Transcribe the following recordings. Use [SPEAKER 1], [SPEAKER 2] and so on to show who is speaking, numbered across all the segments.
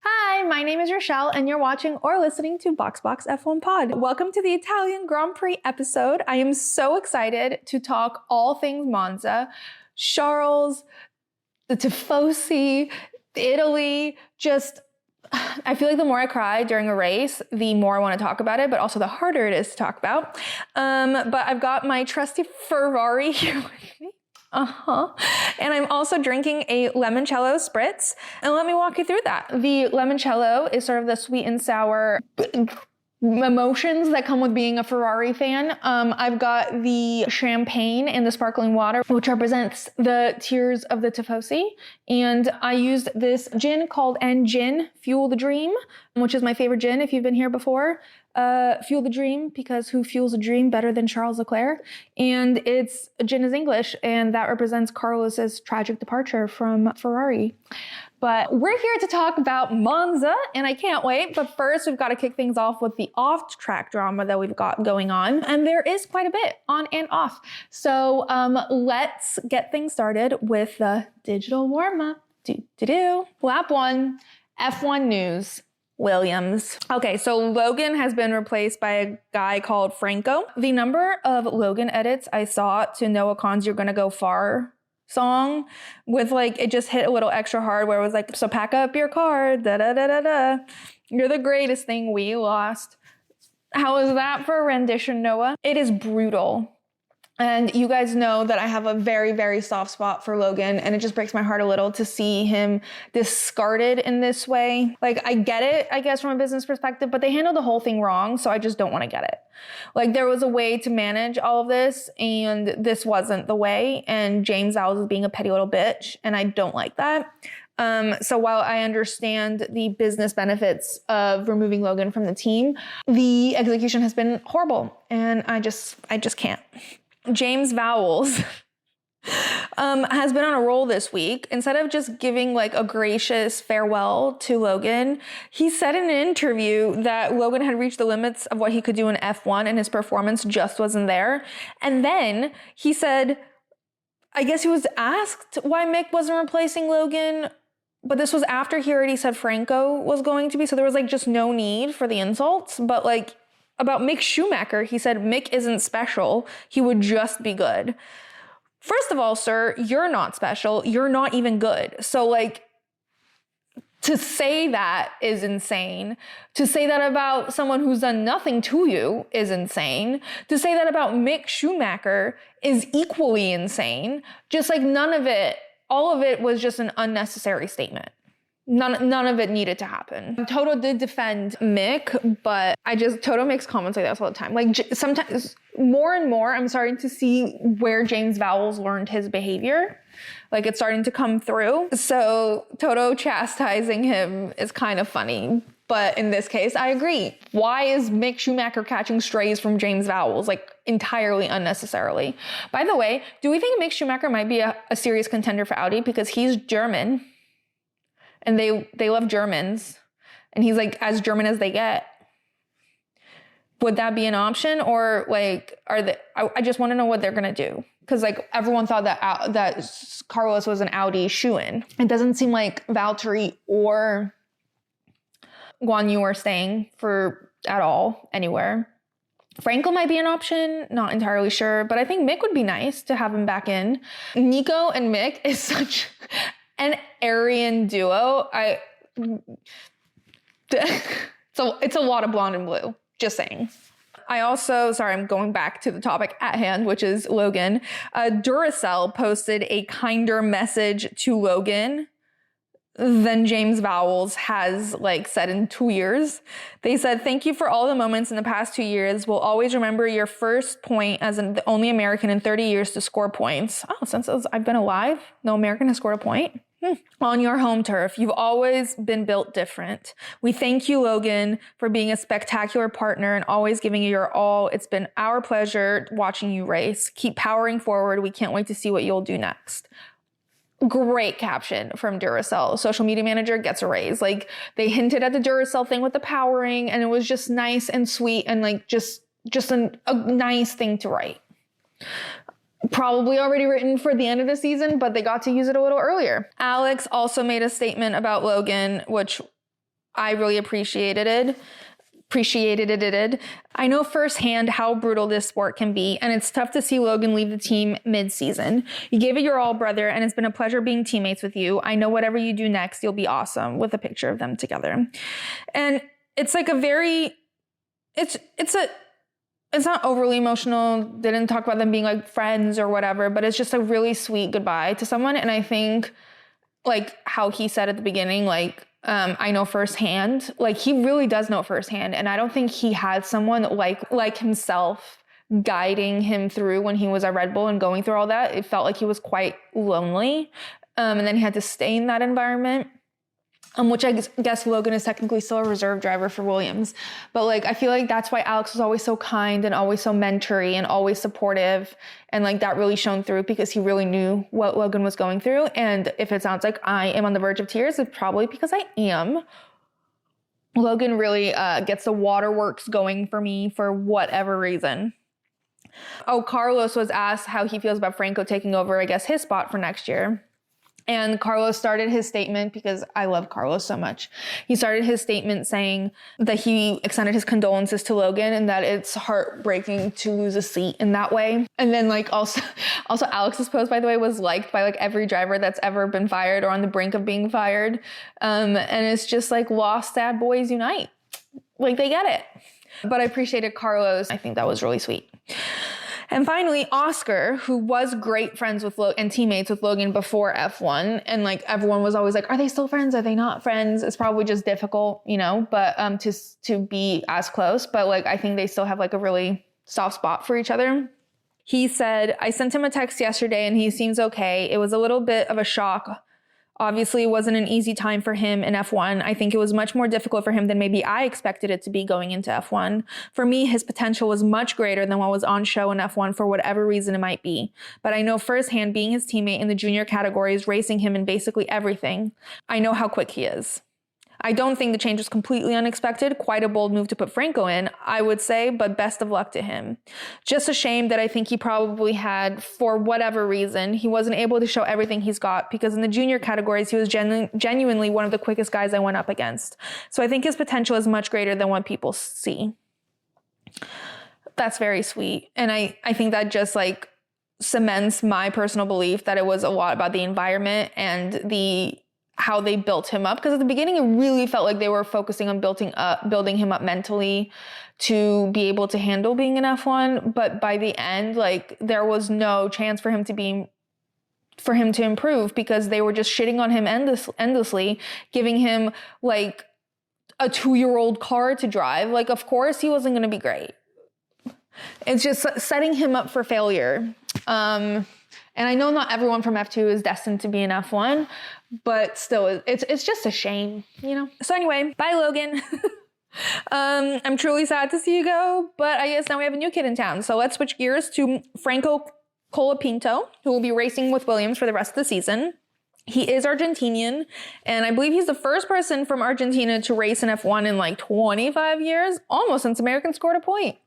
[SPEAKER 1] Hi, my name is Rochelle, and you're watching or listening to BoxBox F1 Pod. Welcome to the Italian Grand Prix episode. I am so excited to talk all things Monza, Charles, the Tifosi, Italy, I feel like the more I cry during a race, the more I want to talk about it, but also the harder it is to talk about. But I've got my trusty FLURRY here with me. And I'm also drinking a limoncello spritz. And let me walk you through that. The limoncello is sort of the sweet and sour emotions that come with being a Ferrari fan. I've got the champagne and the sparkling water, which represents the tears of the Tifosi. And I used this gin called Gin Fuel the Dream, which is my favorite gin if you've been here before. Fuel the Dream, because who fuels a dream better than Charles Leclerc? And gin is English, and that represents Carlos's tragic departure from Ferrari. But we're here to talk about Monza, and I can't wait. But first, we've got to kick things off with the off-track drama that we've got going on. And there is quite a bit on and off. So let's get things started with the digital warm-up. Lap 1, F1 news. Williams. Okay, so Logan has been replaced by a guy called Franco. The number of Logan edits I saw to Noah Khan's You're Gonna Go Far song with it just hit a little extra hard where it was like, so pack up your car, da-da-da-da-da. You're the greatest thing we lost. How is that for a rendition, Noah? It is brutal. And you guys know that I have a very, very soft spot for Logan, and it just breaks my heart a little to see him discarded in this way. I get it, I guess, from a business perspective, but they handled the whole thing wrong, so I just don't want to get it. There was a way to manage all of this, and this wasn't the way, and James Vowles is being a petty little bitch, and I don't like that. So while I understand the business benefits of removing Logan from the team, the execution has been horrible, and I just can't. James Vowles has been on a roll this week. Instead of just giving a gracious farewell to Logan, he said in an interview that Logan had reached the limits of what he could do in F1 and his performance just wasn't there. And then he said, I guess he was asked why Mick wasn't replacing Logan, but this was after he already said Franco was going to be. So there was just no need for the insults. But about Mick Schumacher, he said Mick isn't special. He would just be good. First of all, sir, you're not special. You're not even good. So to say that is insane. To say that about someone who's done nothing to you is insane. To say that about Mick Schumacher is equally insane. Just none of it, all of it was just an unnecessary statement. None of it needed to happen. Toto did defend Mick, but Toto makes comments like that all the time. Sometimes, more and more, I'm starting to see where James Vowles learned his behavior. It's starting to come through. So Toto chastising him is kind of funny. But in this case, I agree. Why is Mick Schumacher catching strays from James Vowles, entirely unnecessarily? By the way, do we think Mick Schumacher might be a serious contender for Audi? Because he's German. And they love Germans. And he's as German as they get. Would that be an option? Or I just want to know what they're going to do. Because everyone thought that Carlos was an Audi shoo-in. It doesn't seem like Valtteri or Guan Yu are staying at all anywhere. Franco might be an option, not entirely sure. But I think Mick would be nice to have him back in. Nico and Mick is such an Aryan duo. It's a lot of blonde and blue, just saying. I'm going back to the topic at hand, which is Logan. Duracell posted a kinder message to Logan than James Vowles has said in 2 years. They said, thank you for all the moments in the past 2 years. We'll always remember your first point as the only American in 30 years to score points. Oh, since I've been alive, no American has scored a point. On your home turf, you've always been built different. We thank you, Logan, for being a spectacular partner and always giving you your all. It's been our pleasure watching you race. Keep powering forward. We can't wait to see what you'll do next. Great caption from Duracell. Social media manager gets a raise. They hinted at the Duracell thing with the powering, and it was just nice and sweet and just a nice thing to write. probably already written for the end of the season, but they got to use it a little earlier. Alex also made a statement about Logan, which I really appreciated it. I know firsthand how brutal this sport can be, and it's tough to see Logan leave the team mid-season. You gave it your all, brother, and it's been a pleasure being teammates with you. I know whatever you do next, you'll be awesome, with a picture of them together. And it's like a very, it's not overly emotional. They didn't talk about them being like friends or whatever, but it's just a really sweet goodbye to someone. And I think like how he said at the beginning, like, I know firsthand, like he really does know firsthand. And I don't think he had someone like himself guiding him through when he was at Red Bull and going through all that. It felt like he was quite lonely. And then he had to stay in that environment. Which I guess Logan is technically still a reserve driver for Williams. But like, I feel like that's why Alex was always so kind and always so mentory and always supportive. And like that really shone through because he really knew what Logan was going through. And if it sounds like I am on the verge of tears, it's probably because I am. Logan really gets the waterworks going for me for whatever reason. Oh, Carlos was asked how he feels about Franco taking over, I guess, his spot for next year. And Carlos started his statement, because I love Carlos so much. He started his statement saying that he extended his condolences to Logan and that it's heartbreaking to lose a seat in that way. And then like also Alex's post, by the way, was liked by like every driver that's ever been fired or on the brink of being fired. And it's just like lost sad boys unite. Like they get it. But I appreciated Carlos. I think that was really sweet. And finally, Oscar, who was great friends with and teammates with Logan before F1. And like everyone was always like, are they still friends? Are they not friends? It's probably just difficult, you know, but to be as close. But like, I think they still have like a really soft spot for each other. He said, I sent him a text yesterday and he seems okay. It was a little bit of a shock. Obviously, it wasn't an easy time for him in F1. I think it was much more difficult for him than maybe I expected it to be going into F1. For me, his potential was much greater than what was on show in F1 for whatever reason it might be. But I know firsthand, being his teammate in the junior categories, racing him in basically everything, I know how quick he is. I don't think the change was completely unexpected. Quite a bold move to put Franco in, I would say, but best of luck to him. Just a shame that I think he probably had, for whatever reason, he wasn't able to show everything he's got, because in the junior categories, he was genuinely one of the quickest guys I went up against. So I think his potential is much greater than what people see. That's very sweet. And I think that just like cements my personal belief that it was a lot about the environment and how they built him up. Because at the beginning, it really felt like they were focusing on building him up mentally to be able to handle being in F1. But by the end, like there was no chance for him to improve, because they were just shitting on him endlessly, giving him like a 2-year-old car to drive. Like, of course he wasn't going to be great. It's just setting him up for failure. And I know not everyone from F2 is destined to be in F1, but still, it's just a shame, you know? So anyway, bye, Logan. I'm truly sad to see you go, but I guess now we have a new kid in town. So let's switch gears to Franco Colapinto, who will be racing with Williams for the rest of the season. He is Argentinian, and I believe he's the first person from Argentina to race in F1 in like 25 years, almost since Americans scored a point.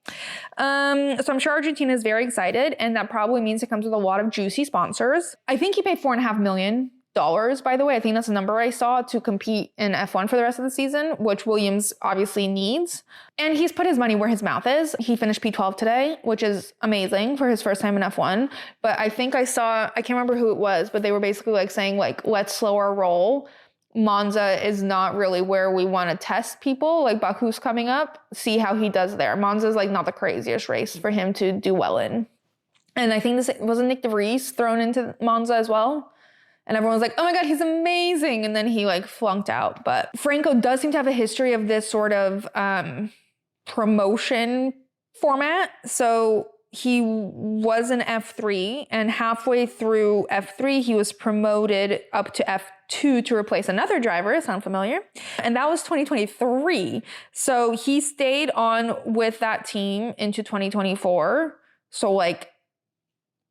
[SPEAKER 1] So I'm sure Argentina is very excited, and that probably means it comes with a lot of juicy sponsors. I think he paid $4.5 million, by the way. I think that's the number I saw, to compete in F1 for the rest of the season, which Williams obviously needs. And he's put his money where his mouth is. He finished P12 today, which is amazing for his first time in F1. But I think I can't remember who it was, but they were basically like saying like, let's slow our roll. Monza is not really where we want to test people. Like Baku's coming up, see how he does there. Monza is like not the craziest race for him to do well in. And I think this wasn't Nick DeVries thrown into Monza as well. And everyone was like, oh my God, he's amazing. And then he like flunked out. But Franco does seem to have a history of this sort of promotion format. So he was in F3, and halfway through F3, he was promoted up to F2 to replace another driver. Sound familiar? And that was 2023. So he stayed on with that team into 2024. So like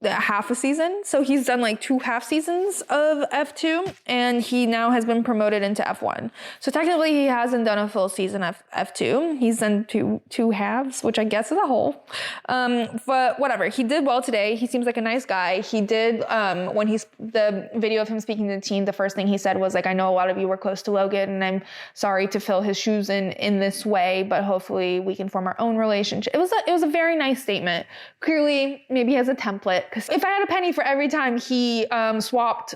[SPEAKER 1] half a season. So he's done like 2 half seasons of F2 and he now has been promoted into F1. So technically he hasn't done a full season of F2. He's done two halves, which I guess is a whole. But whatever, he did well today. He seems like a nice guy. He did, when the video of him speaking to the team, the first thing he said was like, I know a lot of you were close to Logan and I'm sorry to fill his shoes in this way, but hopefully we can form our own relationship. It was a very nice statement. Clearly, maybe he has a template. Because if I had a penny for every time he swapped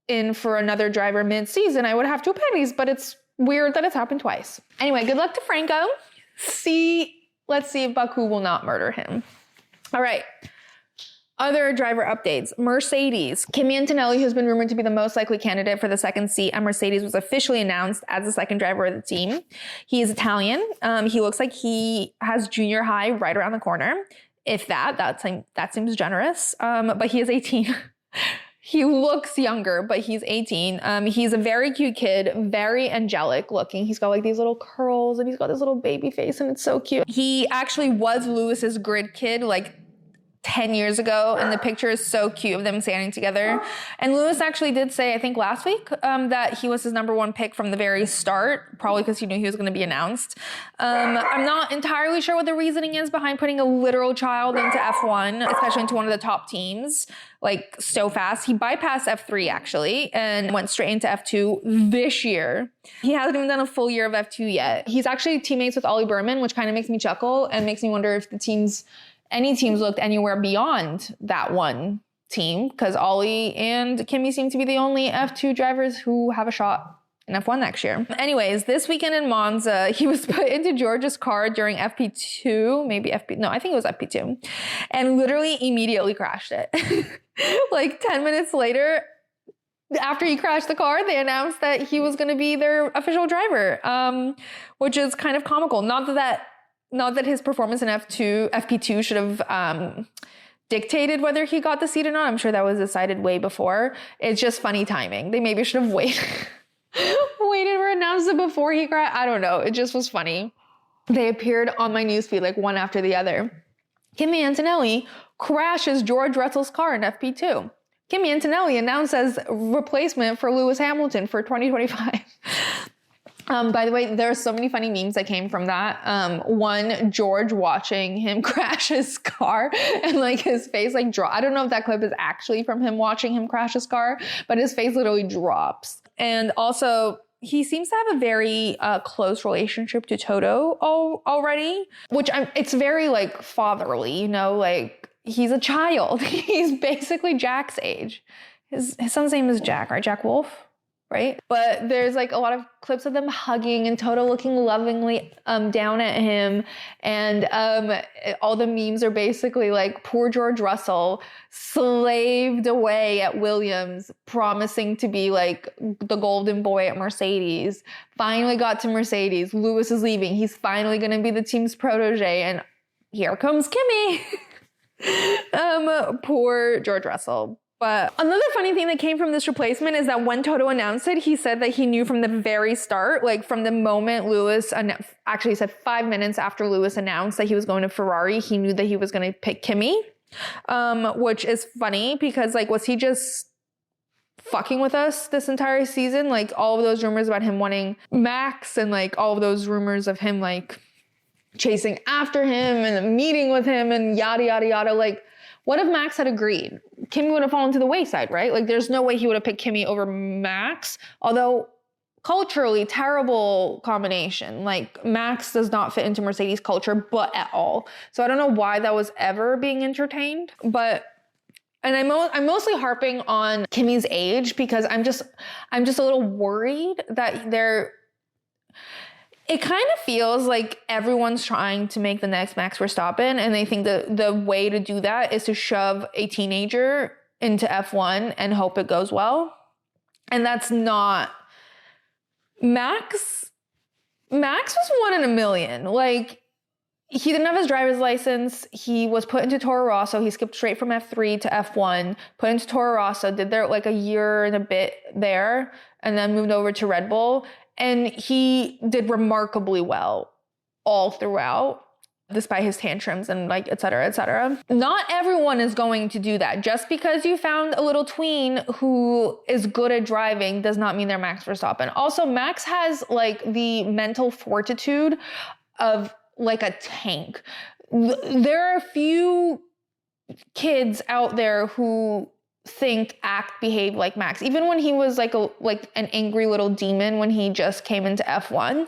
[SPEAKER 1] in for another driver mid-season, I would have 2 pennies, but it's weird that it's happened twice. Anyway, good luck to Franco. Let's see if Baku will not murder him. All right. Other driver updates. Mercedes. Kimi Antonelli, who's been rumored to be the most likely candidate for the second seat at Mercedes, was officially announced as the second driver of the team. He is Italian. He looks like he has junior high right around the corner. If that seems generous. But he is 18. He looks younger, but he's 18. He's a very cute kid, very angelic looking. He's got like these little curls and he's got this little baby face and it's so cute. He actually was Lewis's grid kid like 10 years ago, and the picture is so cute of them standing together. And Lewis actually did say, I think last week, that he was his number 1 pick from the very start, probably because he knew he was going to be announced. I'm not entirely sure what the reasoning is behind putting a literal child into F1, especially into one of the top teams, like so fast. He bypassed F3 actually and went straight into F2 this year. He hasn't even done a full year of F2 yet. He's actually teammates with Ollie Berman, which kind of makes me chuckle and makes me wonder if any teams looked anywhere beyond that one team, because Ollie and Kimi seem to be the only F2 drivers who have a shot in F1 next year. Anyways, this weekend in Monza, he was put into George's car during FP2, I think it was FP2, and literally immediately crashed it. Like 10 minutes later, after he crashed the car, they announced that he was going to be their official driver, which is kind of comical. Not that his performance in FP2 should have dictated whether he got the seat or not. I'm sure that was decided way before. It's just funny timing. They maybe should have waited for announcement before he crashed. I don't know. It just was funny. They appeared on my newsfeed like one after the other. Kimi Antonelli crashes George Russell's car in FP2. Kimi Antonelli announced as replacement for Lewis Hamilton for 2025. By the way, there are so many funny memes that came from that. One, George watching him crash his car and like his face like drop. I don't know if that clip is actually from him watching him crash his car, but his face literally drops. And also, he seems to have a very close relationship to Toto already, which it's very like fatherly, you know, like he's a child. He's basically Jack's age. His son's name is Jack, right? Jack Wolf. Right? But there's like a lot of clips of them hugging and Toto looking lovingly down at him. And all the memes are basically like poor George Russell slaved away at Williams, promising to be like the golden boy at Mercedes. Finally got to Mercedes. Lewis is leaving. He's finally going to be the team's protege. And here comes Kimi. Poor George Russell. But another funny thing that came from this replacement is that when Toto announced it, he said that he knew from the very start, like from the moment Lewis, actually he said 5 minutes after Lewis announced that he was going to Ferrari, he knew that he was going to pick Kimi, which is funny because like, was he just fucking with us this entire season? Like all of those rumors about him wanting Max and like all of those rumors of him like chasing after him and meeting with him and yada, yada, yada. Like, what if Max had agreed? Kimi would have fallen to the wayside, right? Like, there's no way he would have picked Kimi over Max. Although, culturally, terrible combination. Like, Max does not fit into Mercedes culture, but at all. So I don't know why that was ever being entertained. But, and I'm mostly harping on Kimi's age because I'm just a little worried that it kind of feels like everyone's trying to make the next Max Verstappen, and they think the way to do that is to shove a teenager into F1 and hope it goes well. And that's not... Max was 1 in a million. Like, he didn't have his driver's license. He was put into Toro Rosso. He skipped straight from F3 to F1, put into Toro Rosso, did there like a year and a bit there, and then moved over to Red Bull. And he did remarkably well all throughout. despite his tantrums and like, et cetera, et cetera. Not everyone is going to do that. Just because you found a little tween who is good at driving does not mean they're Max Verstappen. Also, Max has like the mental fortitude of like a tank. There are a few kids out there who think, act, behave like Max. Even when he was like an angry little demon when he just came into F1,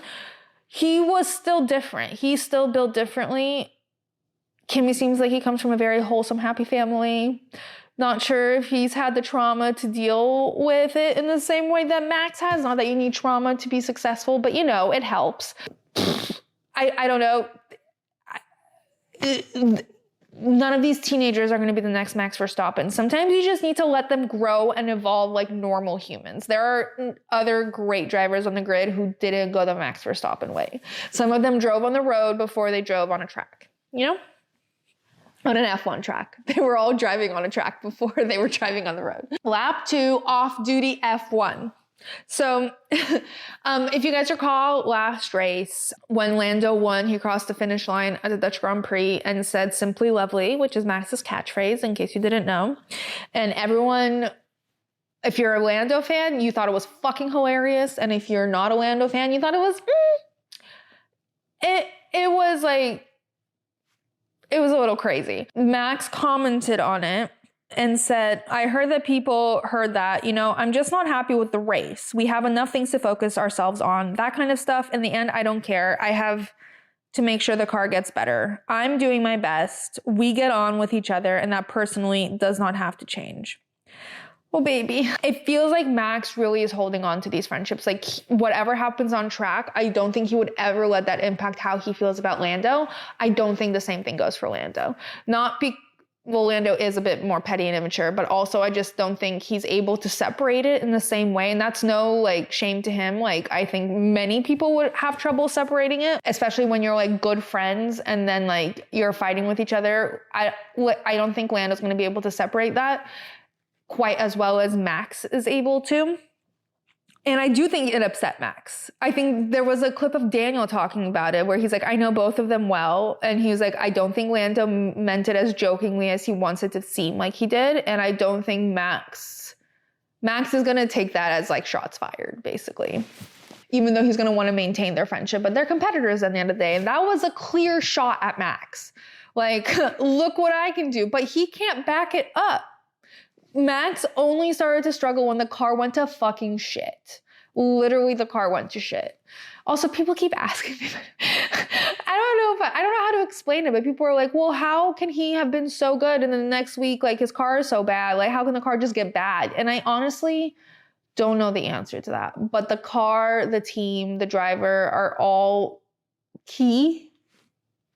[SPEAKER 1] he was still different. He's still built differently. Kimi seems like he comes from a very wholesome, happy family. Not sure if he's had the trauma to deal with it in the same way that Max has. Not that you need trauma to be successful, but you know, it helps. I don't know. None of these teenagers are going to be the next Max Verstappen. Sometimes you just need to let them grow and evolve like normal humans. There are other great drivers on the grid who didn't go the Max Verstappen way. Some of them drove on the road before they drove on a track, you know? On an F1 track. They were all driving on a track before they were driving on the road. Lap 2, off-duty F1. So if you guys recall last race, when Lando won, he crossed the finish line at the Dutch Grand Prix and said "simply lovely," which is Max's catchphrase, in case you didn't know. And everyone, if you're a Lando fan, you thought it was fucking hilarious. And if you're not a Lando fan, you thought it was, it was like, it was a little crazy. Max commented on it and said, "I heard that people heard that, you know, I'm just not happy with the race. We have enough things to focus ourselves on, that kind of stuff. In the end, I don't care. I have to make sure the car gets better. I'm doing my best. We get on with each other, and that personally does not have to change." Well, baby, it feels like Max really is holding on to these friendships. Like whatever happens on track, I don't think he would ever let that impact how he feels about Lando. I don't think the same thing goes for Lando. Well, Lando is a bit more petty and immature, but also I just don't think he's able to separate it in the same way. And that's no like shame to him. Like I think many people would have trouble separating it, especially when you're like good friends and then like you're fighting with each other. I don't think Lando's going to be able to separate that quite as well as Max is able to. And I do think it upset Max. I think there was a clip of Daniel talking about it where he's like, I know both of them well. And he was like, I don't think Lando meant it as jokingly as he wants it to seem like he did. And I don't think Max is going to take that as like shots fired, basically. Even though he's going to want to maintain their friendship, but they're competitors at the end of the day. And that was a clear shot at Max. Like, look what I can do, but he can't back it up. Max only started to struggle when the car went to fucking shit. Literally, the car went to shit. Also, people keep asking me, I don't know how to explain it, but people are like, well, how can he have been so good and then the next week, like his car is so bad? Like, how can the car just get bad? And I honestly don't know the answer to that. But the car, the team, the driver are all key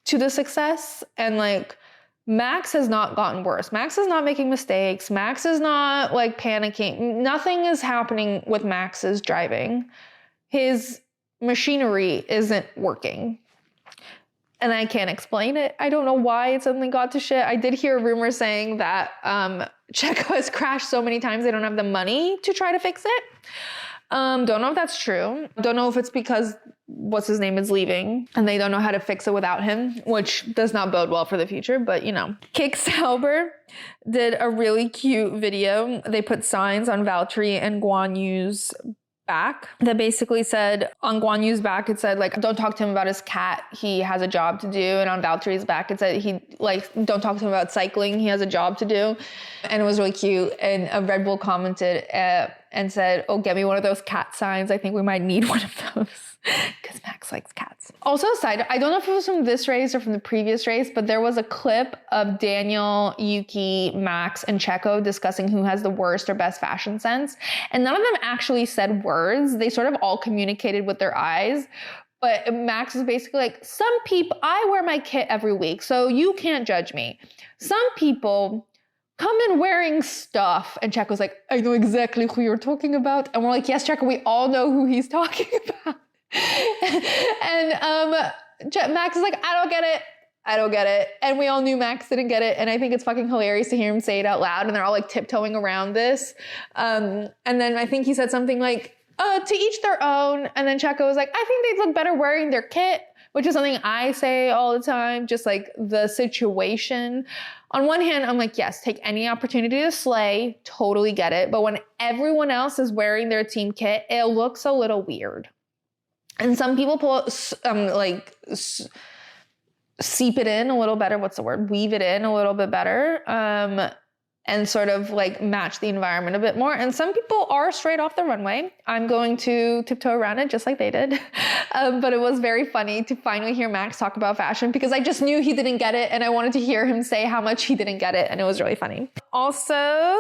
[SPEAKER 1] to the success. And like, Max has not gotten worse. Max is not making mistakes. Max is not like panicking. Nothing is happening with Max's driving. His machinery isn't working. And I can't explain it. I don't know why it suddenly got to shit. I did hear a rumor saying that Checo has crashed so many times they don't have the money to try to fix it. Don't know if that's true. Don't know if it's because what's his name is leaving and they don't know how to fix it without him, which does not bode well for the future, but you know. Kick Sauber did a really cute video. They put signs on Valtteri and Guan Yu's back that basically said, on Guan Yu's back, it said like, don't talk to him about his cat. He has a job to do. And on Valtteri's back, it said don't talk to him about cycling. He has a job to do. And it was really cute. And a Red Bull commented and said, oh, get me one of those cat signs. I think we might need one of those because Max likes cats. Also, I don't know if it was from this race or from the previous race, but there was a clip of Daniel, Yuki, Max, and Checo discussing who has the worst or best fashion sense. And none of them actually said words. They sort of all communicated with their eyes. But Max was basically like, some people, I wear my kit every week, so you can't judge me. Some people come in wearing stuff. And Checo's like, I know exactly who you're talking about. And we're like, yes, Checo, we all know who he's talking about. And Max is like, I don't get it. And we all knew Max didn't get it. And I think it's fucking hilarious to hear him say it out loud. And they're all like tiptoeing around this. And then I think he said something like, to each their own. And then Checo was like, I think they'd look better wearing their kit. which is something I say all the time, just like the situation. On one hand, I'm like, yes, take any opportunity to slay, totally get it. But when everyone else is wearing their team kit, it looks a little weird. And some people seep it in a little better. What's the word? Weave it in a little bit better. And sort of like match the environment a bit more. And some people are straight off the runway. I'm going to tiptoe around it just like they did. But it was very funny to finally hear Max talk about fashion because I just knew he didn't get it and I wanted to hear him say how much he didn't get it, and it was really funny. Also,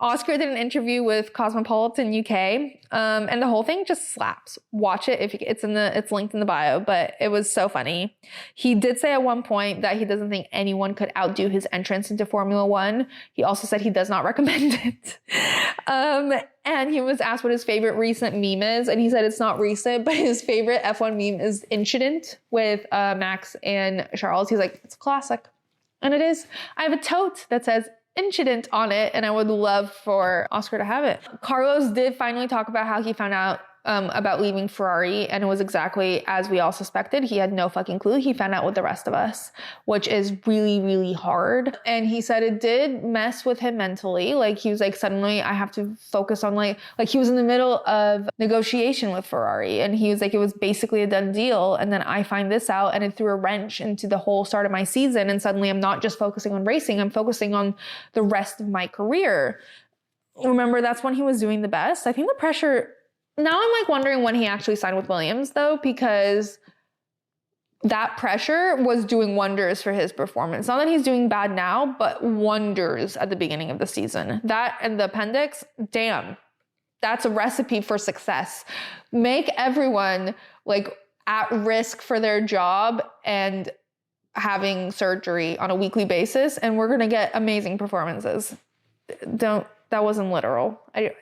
[SPEAKER 1] Oscar did an interview with Cosmopolitan UK, and the whole thing just slaps. Watch it it's linked in the bio, but it was so funny. He did say at one point that he doesn't think anyone could outdo his entrance into Formula One. He also said he does not recommend it. And he was asked what his favorite recent meme is, and he said it's not recent, but his favorite F1 meme is Incident with Max and Charles. He's like, it's a classic. And it is. I have a tote that says Incident on it, and I would love for Oscar to have it. Carlos did finally talk about how he found out about leaving Ferrari, and it was exactly as we all suspected. He had no fucking clue. He found out with the rest of us, which is really, really hard. And he said it did mess with him mentally. Like he was like, suddenly I have to focus on like he was in the middle of negotiation with Ferrari, and he was like, it was basically a done deal. And then I find this out, and it threw a wrench into the whole start of my season. And suddenly I'm not just focusing on racing, I'm focusing on the rest of my career. Remember, that's when he was doing the best. I think the pressure. Now I'm like wondering when he actually signed with Williams though, because that pressure was doing wonders for his performance. Not that he's doing bad now, but wonders at the beginning of the season. That and the appendix, damn, that's a recipe for success. Make everyone like at risk for their job and having surgery on a weekly basis, and we're gonna get amazing performances. That wasn't literal. Okay.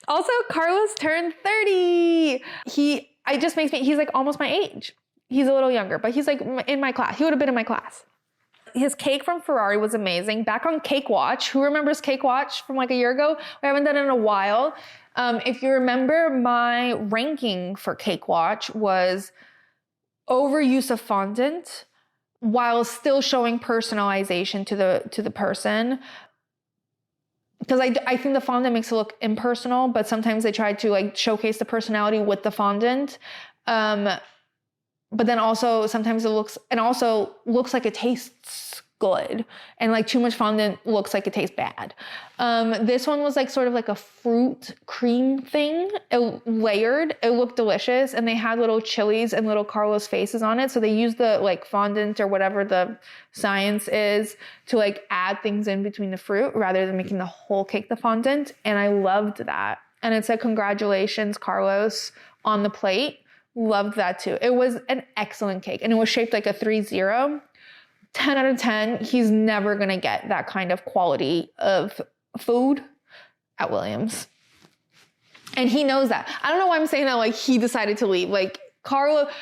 [SPEAKER 1] Also, Carlos turned 30. He's like almost my age. He's a little younger, but he's like in my class. He would have been in my class. His cake from Ferrari was amazing. Back on Cake Watch. Who remembers Cake Watch from like a year ago? We haven't done it in a while. If you remember, my ranking for Cake Watch was overuse of fondant while still showing personalization to the person. Because I think the fondant makes it look impersonal, but sometimes they try to like showcase the personality with the fondant. But then also sometimes it looks like it tastes good, and like too much fondant looks like it tastes bad. This one was like sort of like a fruit cream thing. It layered, it looked delicious, and they had little chilies and little Carlos faces on it. So they used the like fondant or whatever the science is to like add things in between the fruit rather than making the whole cake the fondant. And I loved that. And it said, congratulations, Carlos, on the plate. Loved that too. It was an excellent cake, and it was shaped like a 3-0. 10 out of 10. He's never going to get that kind of quality of food at Williams. And he knows that. I don't know why I'm saying that like he decided to leave. Like Carlos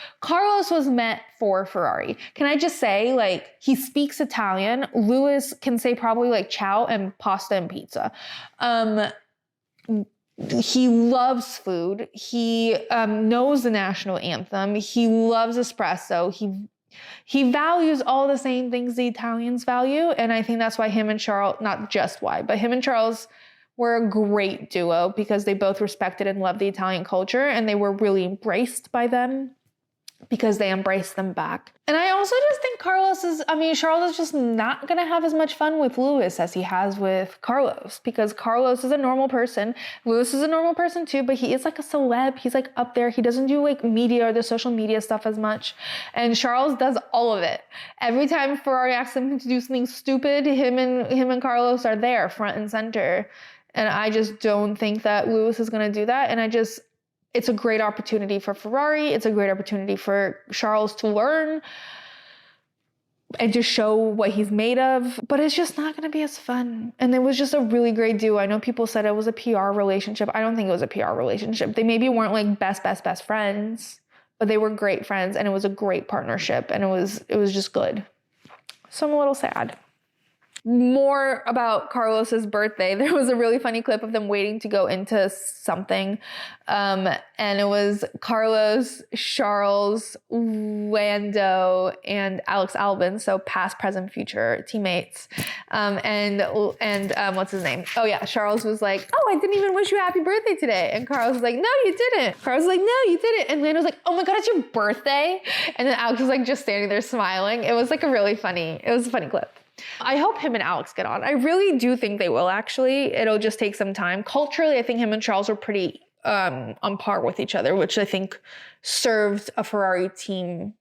[SPEAKER 1] was meant for Ferrari. Can I just say, like, he speaks Italian. Lewis can say probably like ciao and pasta and pizza. He loves food. He knows the national anthem. He loves espresso. He values all the same things the Italians value. And I think that's why him and Charles, not just why, but him and Charles were a great duo because they both respected and loved the Italian culture, and they were really embraced by them because they embraced them back. And I also just think Charles is just not going to have as much fun with Lewis as he has with Carlos, because Carlos is a normal person. Lewis is a normal person too, but he is like a celeb. He's like up there. He doesn't do like media or the social media stuff as much. And Charles does all of it. Every time Ferrari asks him to do something stupid, him and Carlos are there front and center. And I just don't think that Lewis is going to do that. And it's a great opportunity for Ferrari. It's a great opportunity for Charles to learn and to show what he's made of. But it's just not going to be as fun. And it was just a really great duo. I know people said it was a PR relationship. I don't think it was a PR relationship. They maybe weren't like best friends, but they were great friends, and it was a great partnership, and it was just good. So I'm a little sad. More about Carlos's birthday. There was a really funny clip of them waiting to go into something. And it was Carlos, Charles, Lando, and Alex Albon. So past, present, future teammates. And what's his name? Oh yeah. Charles was like, oh, I didn't even wish you a happy birthday today. And Carlos was like, no, you didn't. Carlos was like, no, you didn't. And Lando was like, oh my God, it's your birthday. And then Alex was like just standing there smiling. It was like a funny clip. I hope him and Alex get on. I really do think they will, actually. It'll just take some time. Culturally, I think him and Charles are pretty on par with each other, which I think served a Ferrari team,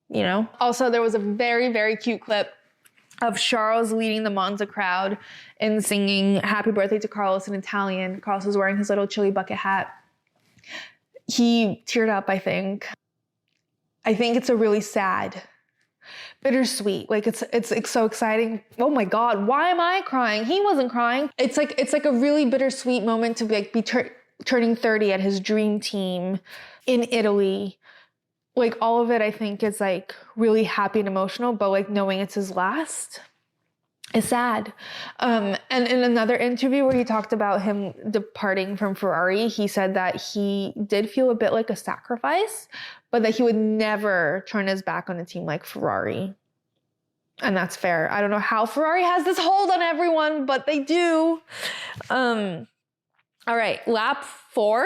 [SPEAKER 1] you know? Also, there was a very, very cute clip of Charles leading the Monza crowd and singing happy birthday to Carlos in Italian. Carlos was wearing his little chili bucket hat. He teared up, I think. I think it's a really sad, bittersweet. Like it's so exciting. Oh my God, why am I crying? He wasn't crying. It's like a really bittersweet moment to be turning 30 at his dream team in Italy. Like all of it, I think, is like really happy and emotional, but like knowing it's his last is sad. And in another interview where he talked about him departing from Ferrari, he said that he did feel a bit like a sacrifice, but that he would never turn his back on a team like Ferrari. And that's fair. I don't know how Ferrari has this hold on everyone, but they do. All right, lap 3,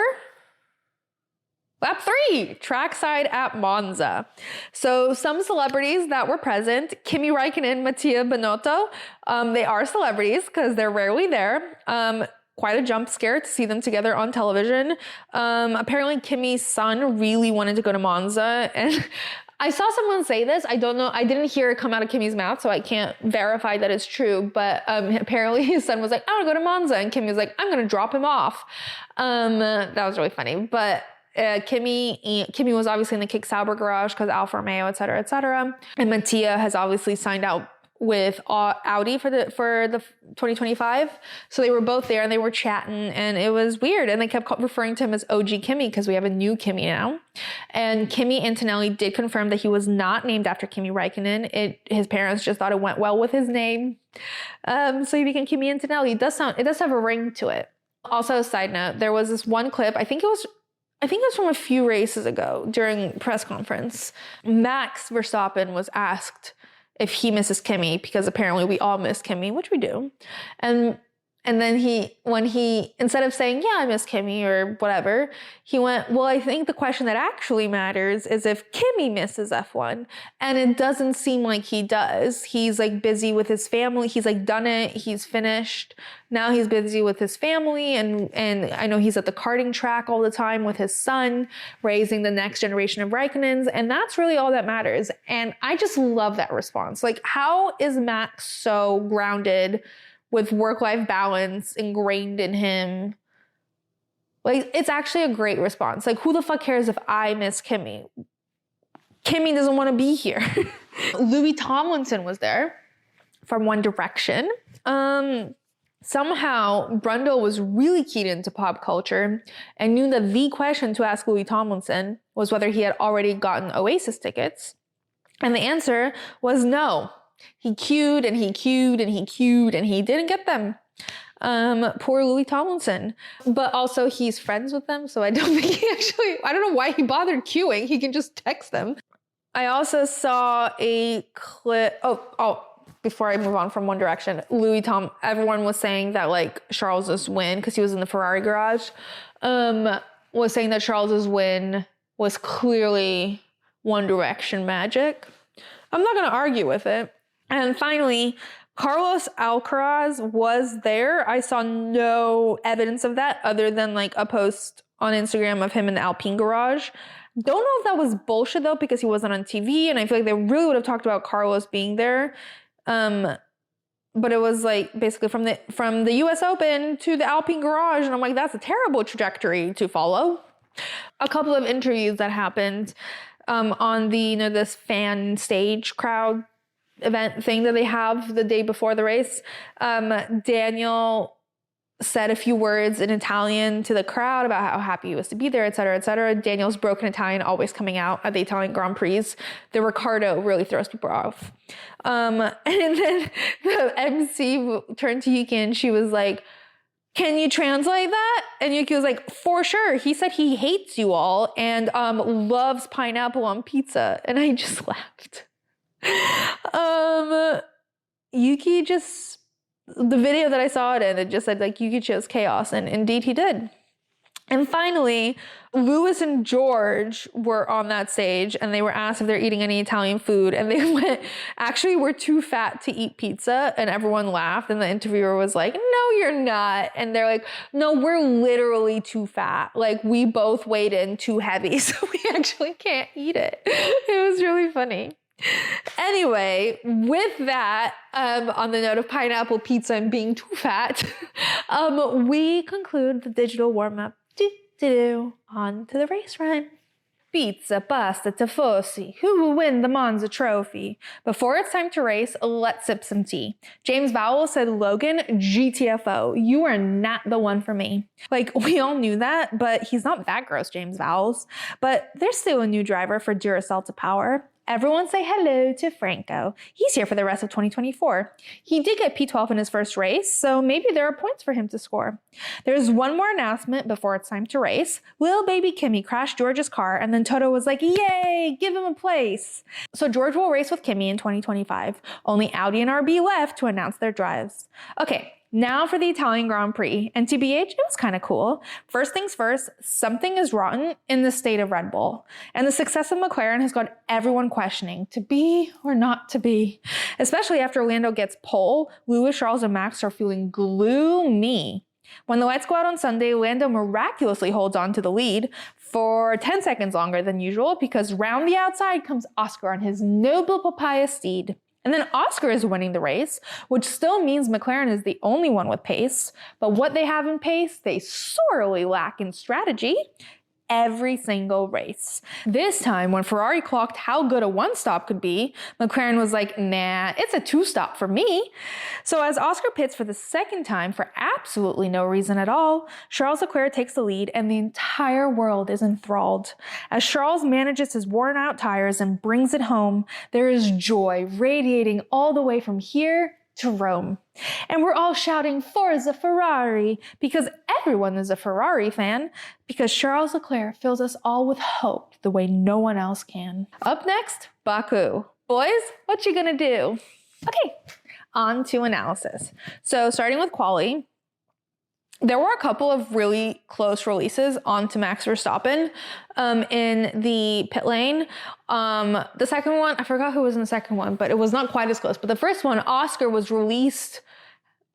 [SPEAKER 1] trackside at Monza. So some celebrities that were present, Kimi Räikkönen, Mattia Binotto, they are celebrities because they're rarely there. Quite a jump scare to see them together on television. Apparently Kimi's son really wanted to go to Monza, and I saw someone say this. I don't know. I didn't hear it come out of Kimi's mouth, so I can't verify that it's true. But apparently his son was like, I want to go to Monza. And Kimi was like, I'm going to drop him off. That was really funny. But Kimi was obviously in the Kick Sauber garage because Alfa Romeo, et cetera, et cetera. And Mattia has obviously signed out with Audi for the 2025. So they were both there and they were chatting, and it was weird. And they kept referring to him as OG Kimi because we have a new Kimi now. And Kimi Antonelli did confirm that he was not named after Kimi Räikkönen. His parents just thought it went well with his name. So he became Kimi Antonelli. It does have a ring to it. Also, a side note, there was this one clip, I think it was from a few races ago during press conference. Max Verstappen was asked if he misses Kimi, because apparently we all miss Kimi, which we do. And then when he, instead of saying, yeah, I miss Kimi or whatever, he went, well, I think the question that actually matters is if Kimi misses F1. And it doesn't seem like he does. He's like busy with his family. He's like done it. He's finished. Now he's busy with his family. And I know he's at the karting track all the time with his son, raising the next generation of Räikkönens. And that's really all that matters. And I just love that response. Like, how is Max so grounded with work-life balance ingrained in him? Like, it's actually a great response. Like, who the fuck cares if I miss Kimi? Kimi doesn't want to be here. Louis Tomlinson was there from One Direction. Somehow, Brundle was really keyed into pop culture and knew that the question to ask Louis Tomlinson was whether he had already gotten Oasis tickets. And the answer was no. He queued and he queued and he queued and he didn't get them. Poor Louis Tomlinson. But also he's friends with them, so I don't think I don't know why he bothered queuing. He can just text them. I also saw a clip. Before I move on from One Direction, everyone was saying that like Charles's win, because he was in the Ferrari garage, was saying that Charles's win was clearly One Direction magic. I'm not going to argue with it. And finally, Carlos Alcaraz was there. I saw no evidence of that other than like a post on Instagram of him in the Alpine garage. Don't know if that was bullshit though, because he wasn't on TV, and I feel like they really would have talked about Carlos being there. But it was like basically from the US Open to the Alpine garage, and I'm like, that's a terrible trajectory to follow. A couple of interviews that happened on the this fan stage crowd event thing that they have the day before the race. Daniel said a few words in Italian to the crowd about how happy he was to be there, et cetera, et cetera. Daniel's broken Italian always coming out at the Italian Grand Prix. The Ricciardo really throws people off. And then the MC turned to Yuki and she was like, can you translate that? And Yuki was like, for sure. He said he hates you all and loves pineapple on pizza. And I just laughed. Yuki just, the video that I saw it in, it just said like Yuki chose chaos, and indeed he did. And finally, Lewis and George were on that stage and they were asked if they're eating any Italian food. And they went, actually, we're too fat to eat pizza. And everyone laughed. And the interviewer was like, no, you're not. And they're like, no, we're literally too fat. Like we both weighed in too heavy. So we actually can't eat it. It was really funny. Anyway, with that, on the note of pineapple pizza and being too fat, we conclude the digital warm-up. On to the race run. Pizza, pasta, Tifosi. Who will win the Monza trophy? Before it's time to race, let's sip some tea. James Vowell said, Logan, GTFO, you are not the one for me. Like, we all knew that, but he's not that gross, James Vowell. But there's still a new driver for Duracell to power. Everyone say hello to Franco. He's here for the rest of 2024. He did get P12 in his first race, so maybe there are points for him to score. There's one more announcement before it's time to race. Little baby Kimmy crashed George's car, and then Toto was like, yay, give him a place. So George will race with Kimmy in 2025. Only Audi and RB left to announce their drives. Okay. Now for the Italian Grand Prix, and TBH, it was kind of cool. First things first, something is rotten in the state of Red Bull, and the success of McLaren has got everyone questioning to be or not to be. Especially after Lando gets pole, Lewis, Charles, and Max are feeling gloomy. When the lights go out on Sunday, Lando miraculously holds on to the lead for 10 seconds longer than usual because round the outside comes Oscar on his noble papaya steed. And then Oscar is winning the race, which still means McLaren is the only one with pace. But what they have in pace, they sorely lack in strategy. Every single race. This time, when Ferrari clocked how good a one-stop could be, McLaren was like, nah, it's a two-stop for me. So as Oscar pits for the second time for absolutely no reason at all, Charles Leclerc takes the lead and the entire world is enthralled. As Charles manages his worn-out tires and brings it home, there is joy radiating all the way from here to Rome. And we're all shouting, Forza Ferrari, because everyone is a Ferrari fan, because Charles Leclerc fills us all with hope the way no one else can. Up next, Baku. Boys, what you gonna do? Okay, on to analysis. So starting with quali, there were a couple of really close releases onto Max Verstappen in the pit lane. The second one, I forgot who was in the second one, but it was not quite as close. But the first one, Oscar was released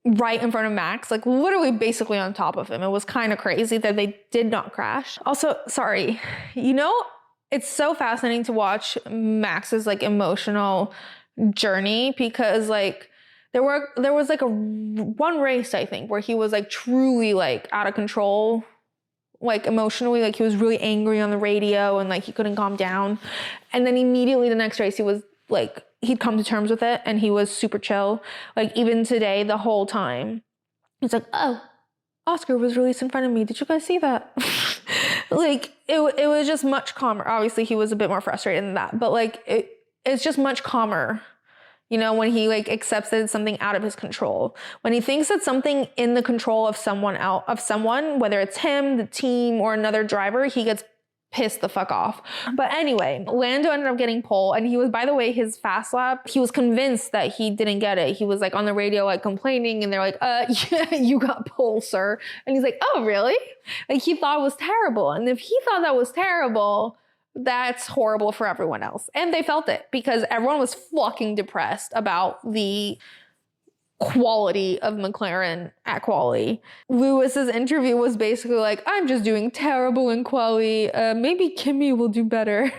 [SPEAKER 1] right in front of Max, like literally basically on top of him. It was kind of crazy that they did not crash. Also, sorry, it's so fascinating to watch Max's like emotional journey because like, there was like one race, I think, where he was like truly like out of control, like emotionally, like he was really angry on the radio and like he couldn't calm down. And then immediately the next race, he was like, he'd come to terms with it and he was super chill. Like even today, the whole time, he's like, oh, Oscar was released in front of me. Did you guys see that? Like it was just much calmer. Obviously he was a bit more frustrated than that, but like it's just much calmer. When he like accepts that it's something out of his control. When he thinks it's something in the control of someone, whether it's him, the team, or another driver, he gets pissed the fuck off. But anyway, Lando ended up getting pole, and he was, by the way, his fast lap, he was convinced that he didn't get it. He was like on the radio, like complaining, and they're like, yeah, you got pole, sir. And he's like, oh, really? Like he thought it was terrible. And if he thought that was terrible, that's horrible for everyone else. And they felt it because everyone was fucking depressed about the quality of McLaren at quali. Lewis's interview was basically like, I'm just doing terrible in quali. Maybe Kimmy will do better.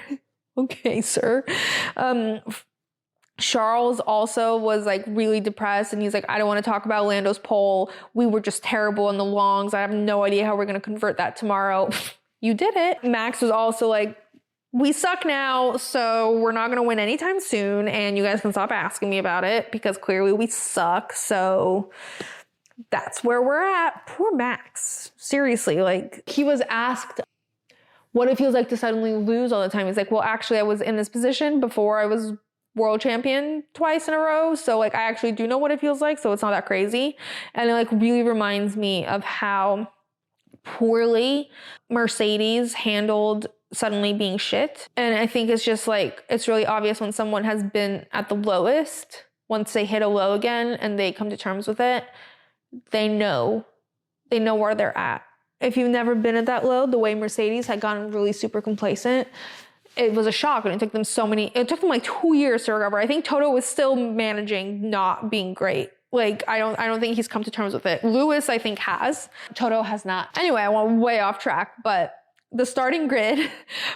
[SPEAKER 1] Okay, sir. Charles also was like really depressed and he's like, I don't want to talk about Lando's pole. We were just terrible in the longs. I have no idea how we're going to convert that tomorrow. You did it. Max was also like, we suck now, so we're not going to win anytime soon, and you guys can stop asking me about it because clearly we suck. So that's where we're at. Poor Max. Seriously, like, he was asked what it feels like to suddenly lose all the time. He's like, well, actually, I was in this position before I was world champion twice in a row. So like, I actually do know what it feels like. So it's not that crazy. And it like really reminds me of how poorly Mercedes handled suddenly being shit. And I think it's just like, it's really obvious when someone has been at the lowest, once they hit a low again and they come to terms with it, they know where they're at. If you've never been at that low, the way Mercedes had gotten really super complacent, it was a shock. And it took them like 2 years to recover. I think Toto was still managing not being great. Like, I don't think he's come to terms with it. Lewis, I think, has. Toto has not. Anyway, I went way off track, but the starting grid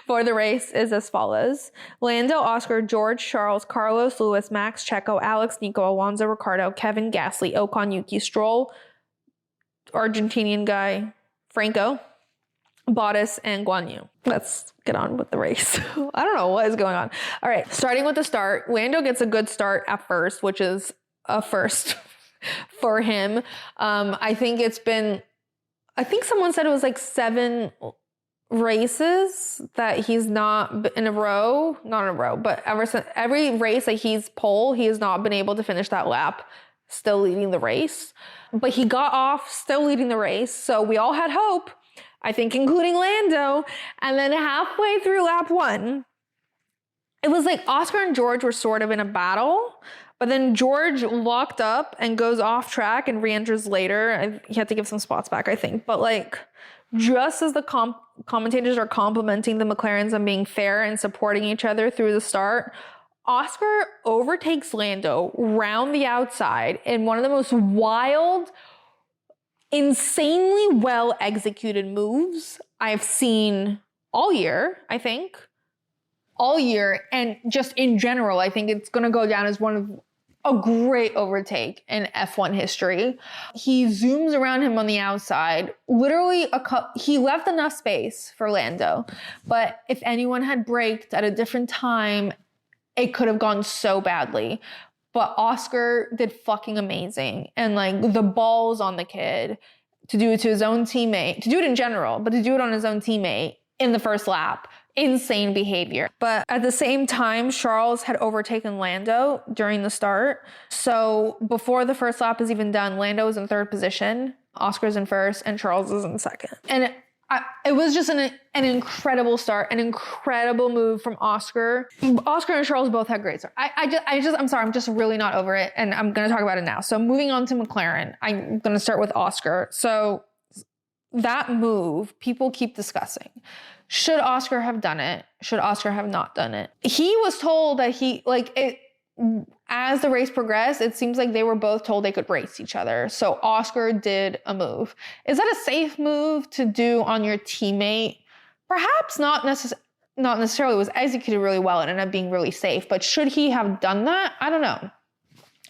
[SPEAKER 1] for the race is as follows. Lando, Oscar, George, Charles, Carlos, Lewis, Max, Checo, Alex, Nico, Alonso, Ricardo, Kevin, Gasly, Ocon, Yuki, Stroll, Argentinian guy, Franco, Bottas, and Guan Yu. Let's get on with the race. I don't know what is going on. All right, starting with the start. Lando gets a good start at first, which is a first for him. I think someone said it was like 7 races that he's not in a row, but ever since every race that he's pole, he has not been able to finish that lap still leading the race. But he got off still leading the race, so we all had hope, I think including Lando. And then halfway through lap 1, it was like Oscar and George were sort of in a battle, but then George locked up and goes off track and re-enters later. He had to give some spots back, I think. But like, just as the commentators are complimenting the McLarens on being fair and supporting each other through the start, Oscar overtakes Lando round the outside in one of the most wild, insanely well executed moves I've seen all year, I think. All year, and just in general, I think it's going to go down as one of a great overtake in F1 history. He zooms around him on the outside. Literally, he left enough space for Lando, but if anyone had braked at a different time, it could have gone so badly. But Oscar did fucking amazing. And like, the balls on the kid to do it to his own teammate, to do it in general, but to do it on his own teammate in the first lap. Insane behavior. But at the same time, Charles had overtaken Lando during the start. So before the first lap is even done, Lando is in 3rd position, Oscar's in 1st, and Charles is in 2nd. And it was just an incredible start, an incredible move from Oscar. Oscar and Charles both had great starts. I'm sorry, I'm just really not over it, and I'm going to talk about it now. So moving on to McLaren, I'm going to start with Oscar. So that move, people keep discussing. Should Oscar have done it? Should Oscar have not done it? He was told that as the race progressed, it seems like they were both told they could race each other. So Oscar did a move. Is that a safe move to do on your teammate? Perhaps not necessarily. It was executed really well and ended up being really safe. But should he have done that? I don't know.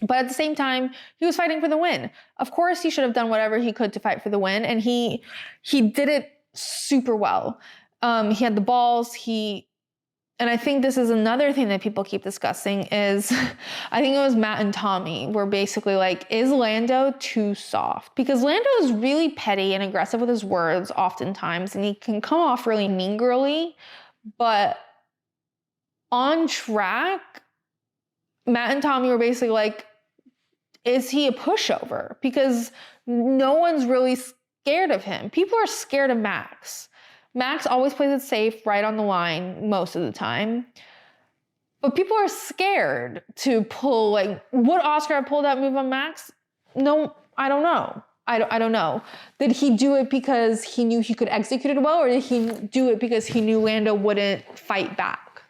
[SPEAKER 1] But at the same time, he was fighting for the win. Of course, he should have done whatever he could to fight for the win. And he did it super well. He had the balls. And I think this is another thing that people keep discussing is, I think it was Matt and Tommy were basically like, is Lando too soft? Because Lando is really petty and aggressive with his words oftentimes, and he can come off really mean girly. But on track, Matt and Tommy were basically like, is he a pushover? Because no one's really scared of him. People are scared of Max. Max always plays it safe, right on the line most of the time. But people are scared to pull, like, would Oscar have pulled that move on Max? No, I don't know. I don't know. Did he do it because he knew he could execute it well, or did he do it because he knew Lando wouldn't fight back?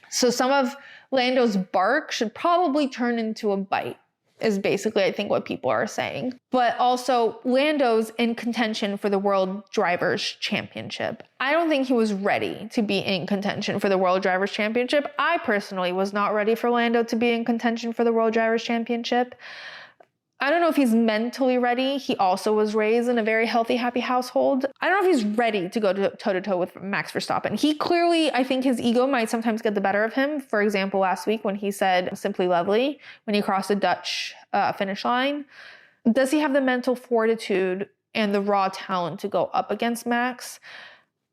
[SPEAKER 1] So some of Lando's bark should probably turn into a bite, is basically, I think, what people are saying. But also, Lando's in contention for the World Drivers' Championship. I don't think he was ready to be in contention for the World Drivers' Championship. I personally was not ready for Lando to be in contention for the World Drivers' Championship. I don't know if he's mentally ready. He also was raised in a very healthy, happy household. I don't know if he's ready to go toe-to-toe with Max Verstappen. He clearly, I think his ego might sometimes get the better of him. For example, last week when he said simply lovely, when he crossed the Dutch finish line. does he have the mental fortitude and the raw talent to go up against Max?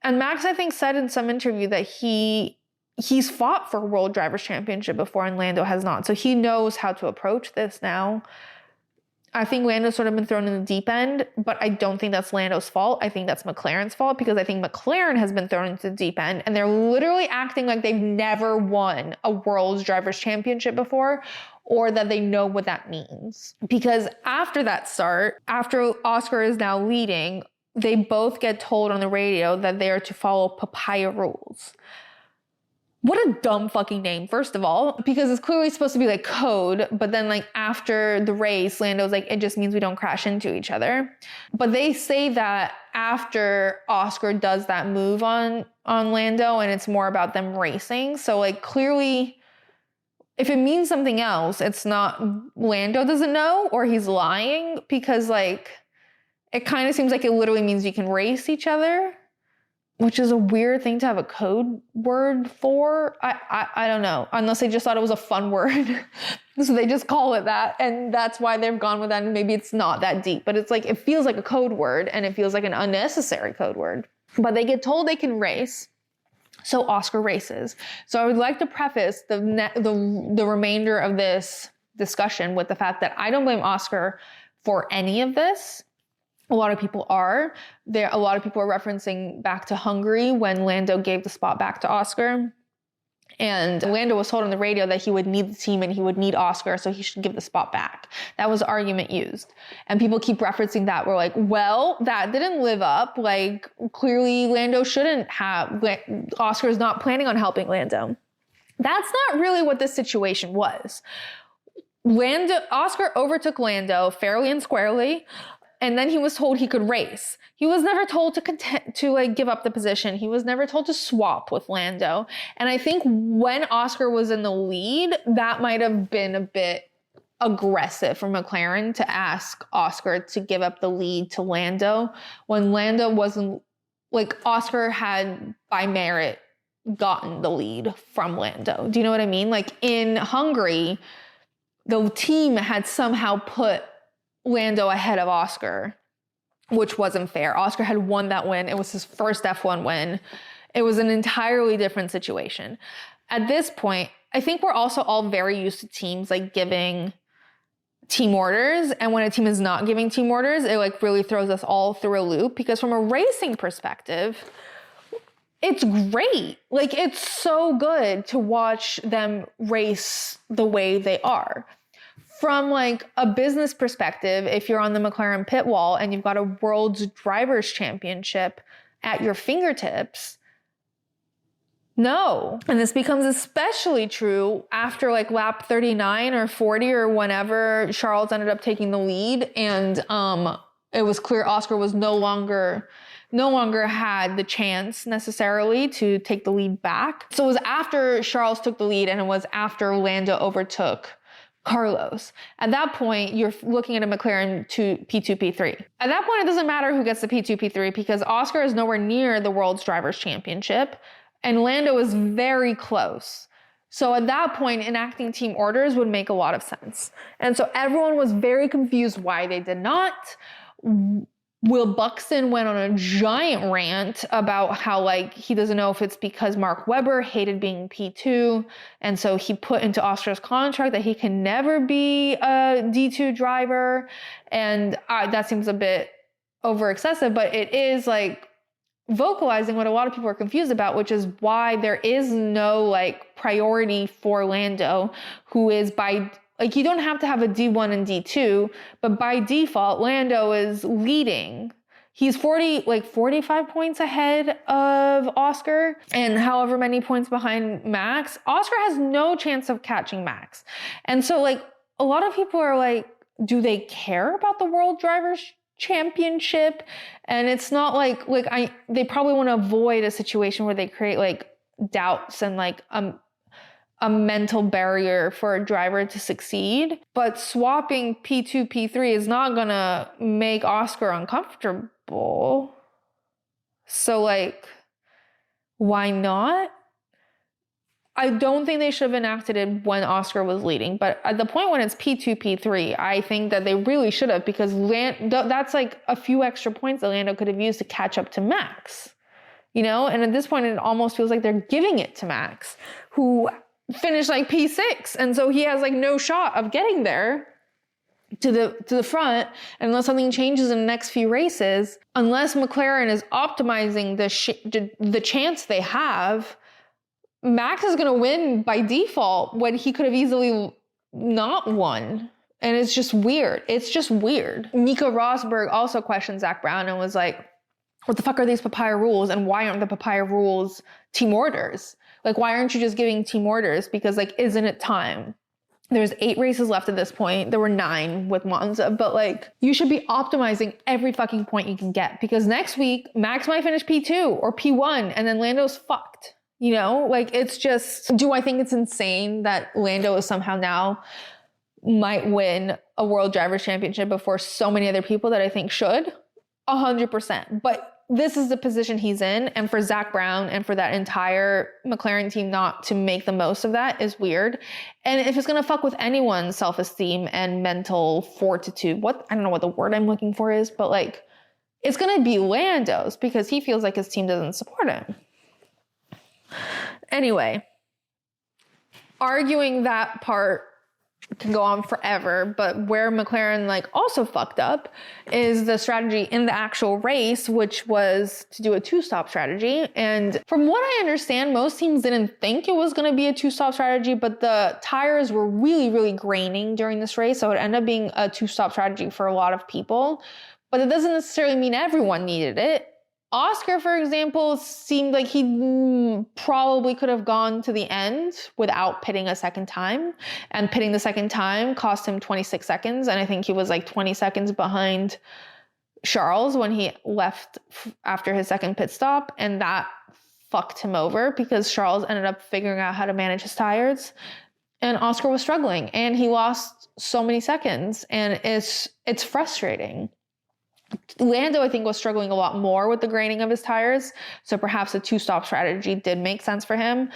[SPEAKER 1] And Max, I think, said in some interview that he's fought for a World Drivers' Championship before and Lando has not. So he knows how to approach this now. I think Lando's sort of been thrown in the deep end, but I don't think that's Lando's fault. I think that's McLaren's fault, because I think McLaren has been thrown into the deep end and they're literally acting like they've never won a World Drivers' Championship before, or that they know what that means. Because after that start, after Oscar is now leading, they both get told on the radio that they are to follow papaya rules. What a dumb fucking name, first of all, because it's clearly supposed to be like code, but then like after the race, Lando's like, it just means we don't crash into each other. But they say that after Oscar does that move on Lando, and it's more about them racing. So like clearly, if it means something else, it's not, Lando doesn't know or he's lying, because like it kind of seems like it literally means you can race each other, which is a weird thing to have a code word for. I don't know, unless they just thought it was a fun word. So they just call it that, and that's why they've gone with that, and maybe it's not that deep, but it's like, it feels like a code word, and it feels like an unnecessary code word. But they get told they can race, so Oscar races. So I would like to preface the remainder of this discussion with the fact that I don't blame Oscar for any of this. A lot of people are. A lot of people are referencing back to Hungary when Lando gave the spot back to Oscar. And Lando was told on the radio that he would need the team and he would need Oscar, so he should give the spot back. That was the argument used. And people keep referencing that. We're like, well, that didn't live up. Like, clearly Lando shouldn't have, Oscar is not planning on helping Lando. That's not really what this situation was. Oscar overtook Lando fairly and squarely. And then he was told he could race. He was never told to give up the position. He was never told to swap with Lando. And I think when Oscar was in the lead, that might have been a bit aggressive for McLaren to ask Oscar to give up the lead to Lando, when Lando wasn't, like, Oscar had by merit gotten the lead from Lando. Do you know what I mean? Like in Hungary, the team had somehow put Lando ahead of Oscar, which wasn't fair. Oscar had won that win. It was his first F1 win. It was an entirely different situation. At this point, I think we're also all very used to teams like giving team orders. And when a team is not giving team orders, it like really throws us all through a loop, because from a racing perspective, it's great. Like, it's so good to watch them race the way they are. From like a business perspective, if you're on the McLaren pit wall and you've got a World Drivers' Championship at your fingertips, no. And this becomes especially true after like lap 39 or 40 or whenever Charles ended up taking the lead, and it was clear Oscar was no longer had the chance necessarily to take the lead back. So it was after Charles took the lead, and it was after Lando overtook Carlos. At that point, you're looking at a McLaren P2, P3. At that point, it doesn't matter who gets the P2, P3, because Oscar is nowhere near the World's Drivers' Championship, and Lando is very close. So at that point, enacting team orders would make a lot of sense. And so everyone was very confused why they did not. Will Buxton went on a giant rant about how, like, he doesn't know if it's because Mark Webber hated being P2, and so he put into Oscar's contract that he can never be a D2 driver, and that seems a bit over excessive, but it is like vocalizing what a lot of people are confused about, which is why there is no like priority for Lando, who is by, like, you don't have to have a D1 and D2, but by default, Lando is leading. He's 45 points ahead of Oscar, and however many points behind Max. Oscar has no chance of catching Max. And so, like, a lot of people are like, do they care about the World Drivers' Championship? And it's not they probably want to avoid a situation where they create like doubts and like a mental barrier for a driver to succeed. But swapping P2, P3 is not gonna make Oscar uncomfortable. So like, why not? I don't think they should have enacted it when Oscar was leading, but at the point when it's P2, P3, I think that they really should have, because that's like a few extra points that Lando could have used to catch up to Max, you know? And at this point, it almost feels like they're giving it to Max, who finished like P6. And so he has like no shot of getting there to the front. And unless something changes in the next few races, unless McLaren is optimizing the chance they have, Max is going to win by default when he could have easily not won. And it's just weird. It's just weird. Nico Rosberg also questioned Zach Brown and was like, what the fuck are these papaya rules? And why aren't the papaya rules team orders? Like, why aren't you just giving team orders? Because like, isn't it time? There's 8 races left at this point. There were 9 with Monza, but like, you should be optimizing every fucking point you can get, because next week Max might finish P2 or P1 and then Lando's fucked. You know, like, it's just, do I think it's insane that Lando is somehow now might win a World Drivers' Championship before so many other people that I think should? 100%. But this is the position he's in. And for Zach Brown and for that entire McLaren team not to make the most of that is weird. And if it's going to fuck with anyone's self-esteem and mental fortitude, I don't know what the word I'm looking for is, but like, it's going to be Lando's, because he feels like his team doesn't support him. Anyway, arguing that part can go on forever, but where McLaren like also fucked up is the strategy in the actual race, which was to do a 2-stop strategy. And from what I understand, most teams didn't think it was going to be a 2-stop strategy, but the tires were really, really graining during this race. So it ended up being a 2-stop strategy for a lot of people, but it doesn't necessarily mean everyone needed it. Oscar, for example, seemed like he probably could have gone to the end without pitting a second time. And pitting the second time cost him 26 seconds. And I think he was like 20 seconds behind Charles when he left after his second pit stop. And that fucked him over, because Charles ended up figuring out how to manage his tires. And Oscar was struggling. And he lost so many seconds. And it's frustrating. Lando, I think, was struggling a lot more with the graining of his tires. So perhaps a 2-stop strategy did make sense for him.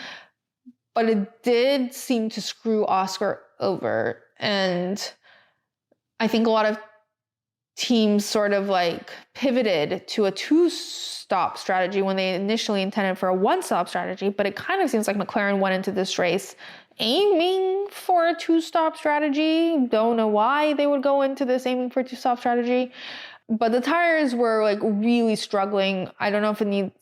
[SPEAKER 1] But it did seem to screw Oscar over. And I think a lot of teams sort of like pivoted to a 2-stop strategy when they initially intended for a 1-stop strategy. But it kind of seems like McLaren went into this race aiming for a 2-stop strategy. Don't know why they would go into this aiming for a 2-stop strategy. But the tires were like really struggling. I don't know if it needs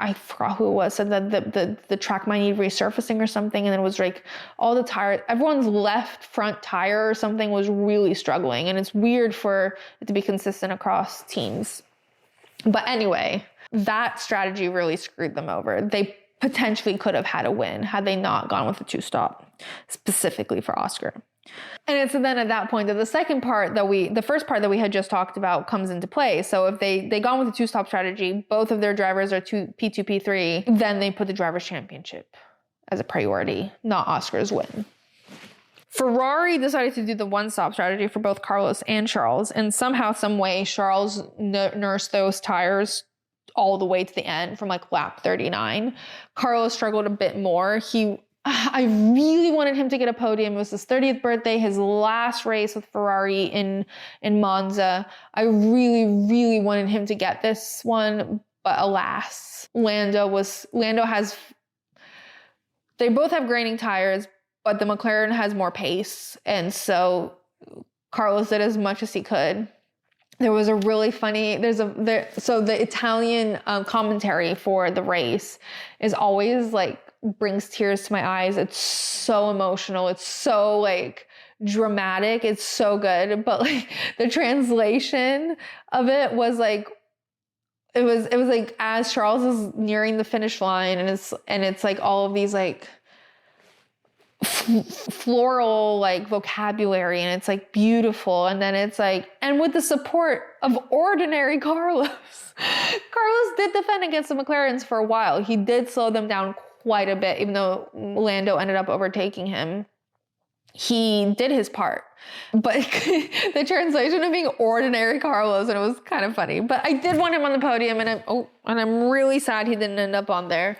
[SPEAKER 1] I forgot who it was, said that the track might need resurfacing or something. And then it was like all the tires, everyone's left front tire or something was really struggling. And it's weird for it to be consistent across teams. But anyway, that strategy really screwed them over. They potentially could have had a win had they not gone with the 2-stop, specifically for Oscar. And it's then at that point that the first part that we had just talked about comes into play. So if they gone with the 2-stop strategy, both of their drivers are P2, P3, then they put the Drivers' Championship as a priority, not Oscar's win. Ferrari decided to do the 1-stop strategy for both Carlos and Charles. And somehow, some way, Charles nursed those tires all the way to the end from like lap 39. Carlos struggled a bit more. I really wanted him to get a podium. It was his 30th birthday, his last race with Ferrari in Monza. I really, really wanted him to get this one, but alas, they both have graining tires, but the McLaren has more pace. And so Carlos did as much as he could. There was a really funny, so the Italian commentary for the race is always like, brings tears to my eyes. It's so emotional. It's so like dramatic. It's so good. But like the translation of it was like, it was like as Charles is nearing the finish line and it's like all of these like floral like vocabulary, and it's like beautiful, and then it's like, and with the support of ordinary Carlos. Carlos did defend against the McLarens for a while. He did slow them down quite a bit, even though Lando ended up overtaking him. He did his part, but the translation of being ordinary Carlos, and it was kind of funny. But I did want him on the podium, and I'm really sad he didn't end up on there.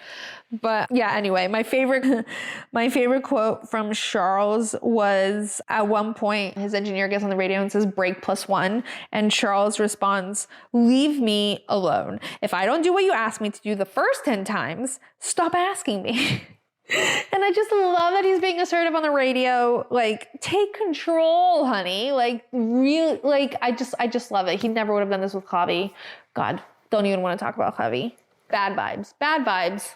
[SPEAKER 1] But yeah, anyway, my favorite quote from Charles was, at one point his engineer gets on the radio and says brake +1, and Charles responds, "Leave me alone. If I don't do what you asked me to do the first 10 times, stop asking me." And I just love that he's being assertive on the radio. Like, take control, honey. Like, really, like, I just love it. He never would have done this with Javi. God, don't even want to talk about Javi. Bad vibes. Bad vibes.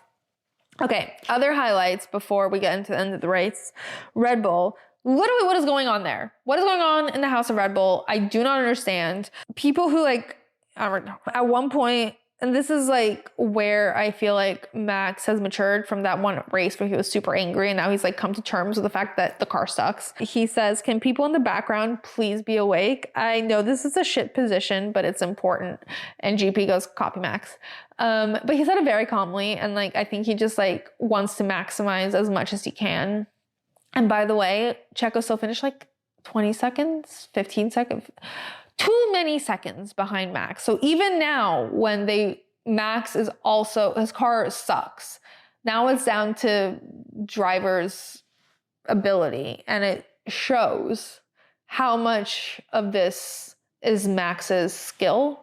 [SPEAKER 1] Okay, other highlights before we get into the end of the race. Red Bull. Literally, what is going on there? What is going on in the house of Red Bull? I do not understand. People who, like, I don't know, at one point, and this is like where I feel like Max has matured from that one race where he was super angry, and now he's like come to terms with the fact that the car sucks. He says, "Can people in the background please be awake? I know this is a shit position, but it's important." And GP goes, "Copy, Max." But he said it very calmly, and like I think he just like wants to maximize as much as he can. And by the way, Checo still finished like 20 seconds, 15 seconds. Too many seconds behind Max. So even now when Max is also, his car sucks. Now it's down to driver's ability, and it shows how much of this is Max's skill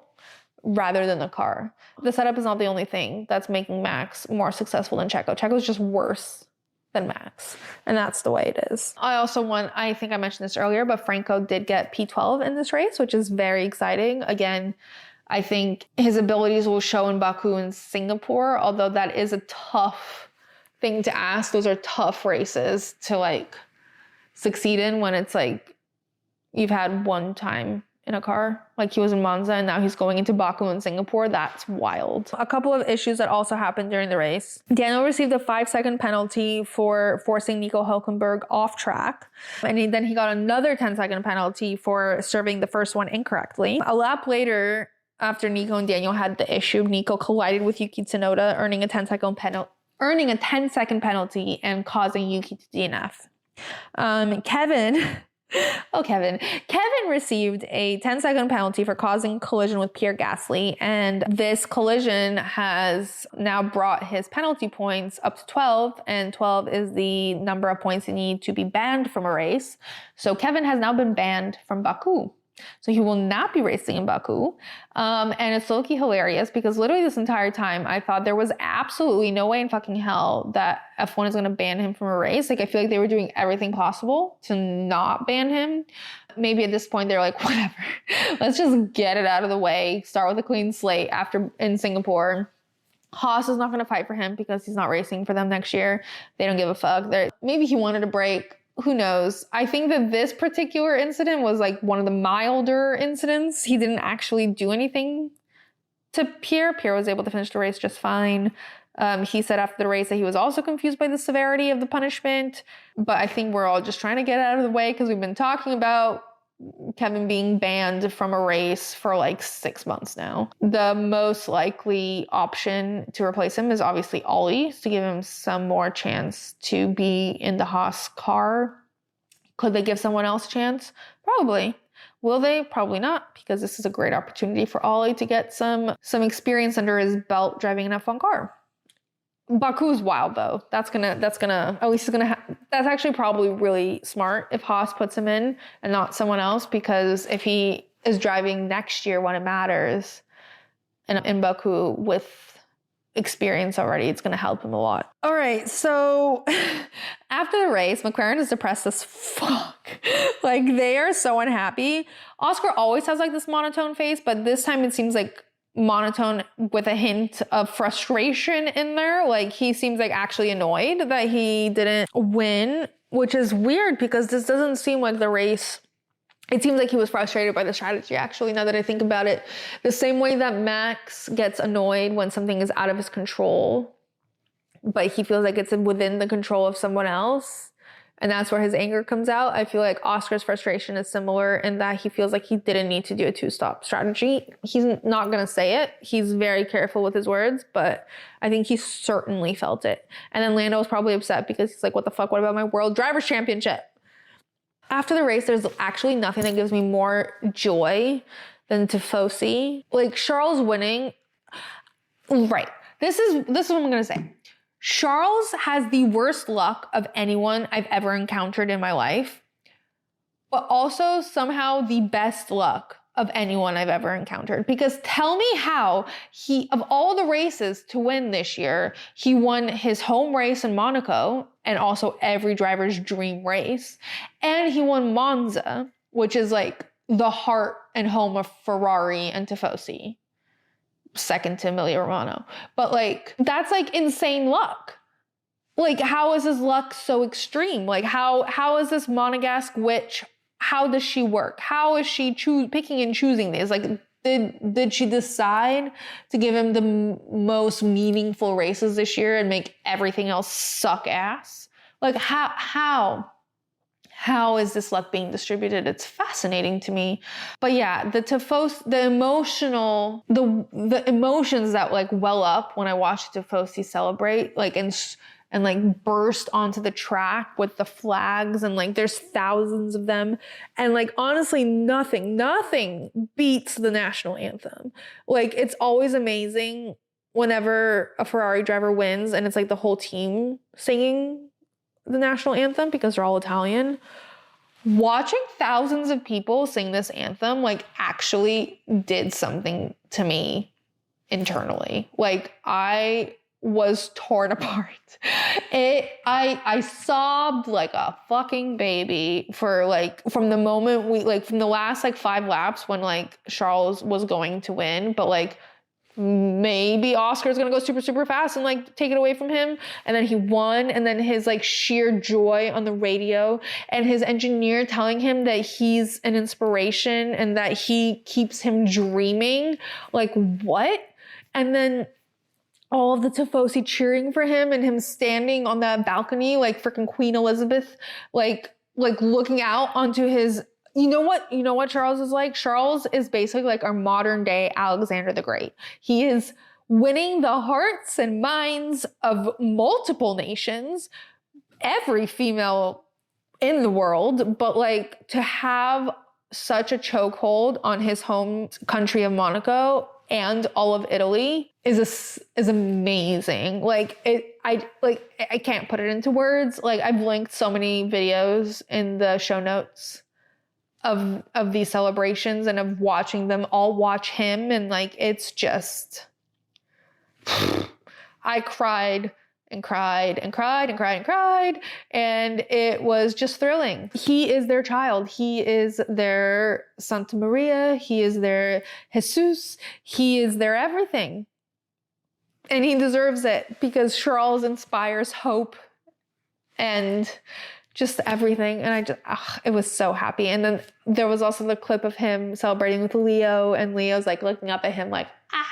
[SPEAKER 1] rather than the car. The setup is not the only thing that's making Max more successful than Checo. Checo's just worse than Max, and that's the way it is. I think I mentioned this earlier, but Franco did get P12 in this race, which is very exciting. Again, I think his abilities will show in Baku and Singapore, although that is a tough thing to ask. Those are tough races to like succeed in when it's like you've had one time in a car, like he was in Monza, and now he's going into Baku and Singapore. That's wild. A couple of issues that also happened during the race. Daniel received a 5-second penalty for forcing Nico Hülkenberg off track. And then he got another 10-second penalty for serving the first one incorrectly. A lap later, after Nico and Daniel had the issue, Nico collided with Yuki Tsunoda, earning a 10-second penalty and causing Yuki to DNF. Kevin received a 10-second penalty for causing collision with Pierre Gasly, and this collision has now brought his penalty points up to 12, and 12 is the number of points you need to be banned from a race. So Kevin has now been banned from Baku. So he will not be racing in Baku. And it's low-key hilarious because literally this entire time I thought there was absolutely no way in fucking hell that F1 is going to ban him from a race. Like, I feel like they were doing everything possible to not ban him. Maybe at this point they're like, whatever, let's just get it out of the way. Start with a clean slate in Singapore. Haas is not going to fight for him because he's not racing for them next year. They don't give a fuck. Maybe he wanted a break. Who knows? I think that this particular incident was like one of the milder incidents. He didn't actually do anything to Pierre. Pierre was able to finish the race just fine. He said after the race that he was also confused by the severity of the punishment. But I think we're all just trying to get out of the way because we've been talking about Kevin being banned from a race for like 6 months now. The most likely option to replace him is obviously Ollie, to give him some more chance to be in the Haas car. Could they give someone else a chance? Probably. Will they? Probably not, because this is a great opportunity for Ollie to get some experience under his belt driving an F1 car. Baku's wild though. That's actually probably really smart if Haas puts him in and not someone else, because if he is driving next year when it matters and in Baku with experience already, it's going to help him a lot. All right. So after the race, McLaren is depressed as fuck. Like, they are so unhappy. Oscar always has like this monotone face, but this time it seems like monotone with a hint of frustration in there. Like, he seems like actually annoyed that he didn't win, which is weird because this doesn't seem like the race. It seems like he was frustrated by the strategy, actually, now that I think about it. The same way that Max gets annoyed when something is out of his control, but he feels like it's within the control of someone else, and that's where his anger comes out. I feel like Oscar's frustration is similar in that he feels like he didn't need to do a two-stop strategy. He's not going to say it. He's very careful with his words, but I think he certainly felt it. And then Lando was probably upset because he's like, what the fuck? What about my World Drivers' Championship? After the race, there's actually nothing that gives me more joy than Tifosi. Like, Charles winning. Right. This is what I'm going to say. Charles has the worst luck of anyone I've ever encountered in my life, but also somehow the best luck of anyone I've ever encountered. Because tell me how of all the races to win this year, he won his home race in Monaco and also every driver's dream race. And he won Monza, which is like the heart and home of Ferrari and Tifosi, second to Emilia Romagna. But like, that's like insane luck. Like, how is his luck so extreme? Like, how is this Monegasque witch? How does she work? How is she picking and choosing these? Like, did she decide to give him the most meaningful races this year and make everything else suck ass? Like, how is this luck being distributed? It's fascinating to me. But yeah, the emotions that like well up when I watch Tifosi celebrate, like, and like burst onto the track with the flags, and like there's thousands of them, and like honestly nothing beats the national anthem. Like, it's always amazing whenever a Ferrari driver wins and it's like the whole team singing the national anthem because they're all Italian. Watching thousands of people sing this anthem like actually did something to me internally. Like, I was torn apart. I sobbed like a fucking baby for like, from the moment from the last like 5 laps when like Charles was going to win, but like maybe Oscar's gonna go super, super fast and like take it away from him. And then he won, and then his like sheer joy on the radio and his engineer telling him that he's an inspiration and that he keeps him dreaming. Like, what? And then all of the Tifosi cheering for him and him standing on that balcony like freaking Queen Elizabeth, like looking out onto his, you know what Charles is like? Charles is basically like our modern day Alexander the Great. He is winning the hearts and minds of multiple nations, every female in the world, but like to have such a chokehold on his home country of Monaco and all of Italy is amazing. Like, I can't put it into words. Like, I've linked so many videos in the show notes of these celebrations and of watching them all watch him, and like, it's just, I cried and cried and cried and cried and cried, and it was just thrilling. He is their child. He is their Santa Maria. He is their Jesus. He is their everything. And he deserves it because Charles inspires hope and just everything. And it was so happy. And then there was also the clip of him celebrating with Leo, and Leo's like looking up at him like, ah.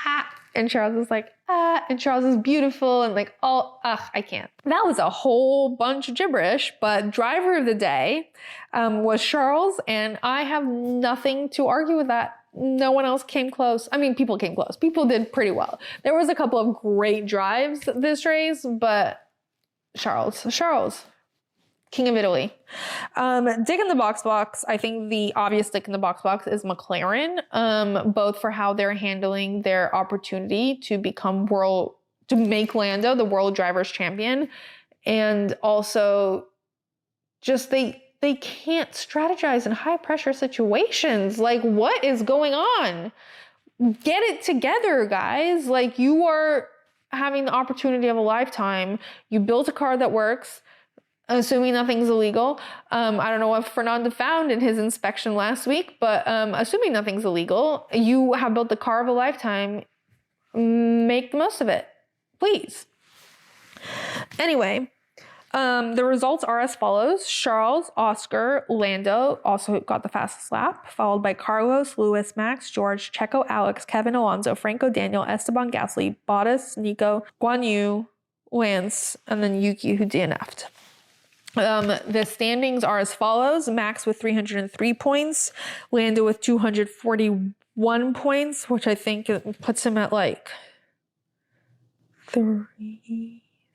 [SPEAKER 1] And Charles is like, ah, and Charles is beautiful, and like, I can't. That was a whole bunch of gibberish, but driver of the day was Charles, and I have nothing to argue with that. No one else came close. I mean, people came close. People did pretty well. There was a couple of great drives this race, but Charles, King of Italy. Dick in the box. I think the obvious dick in the box is McLaren, both for how they're handling their opportunity to make Lando the world drivers champion. And also just they can't strategize in high pressure situations. Like, what is going on? Get it together, guys. Like, you are having the opportunity of a lifetime. You built a car that works, assuming nothing's illegal. I don't know what Fernando found in his inspection last week, but assuming nothing's illegal, you have built the car of a lifetime. Make the most of it, please. Anyway, the results are as follows. Charles, Oscar, Lando also got the fastest lap, followed by Carlos, Lewis, Max, George, Checo, Alex, Kevin Alonso, Franco, Daniel, Esteban Gasly, Bottas, Nico, Guan Yu, Lance, and then Yuki, who DNF'd. The standings are as follows. Max with 303 points, Lando with 241 points, which I think puts him at like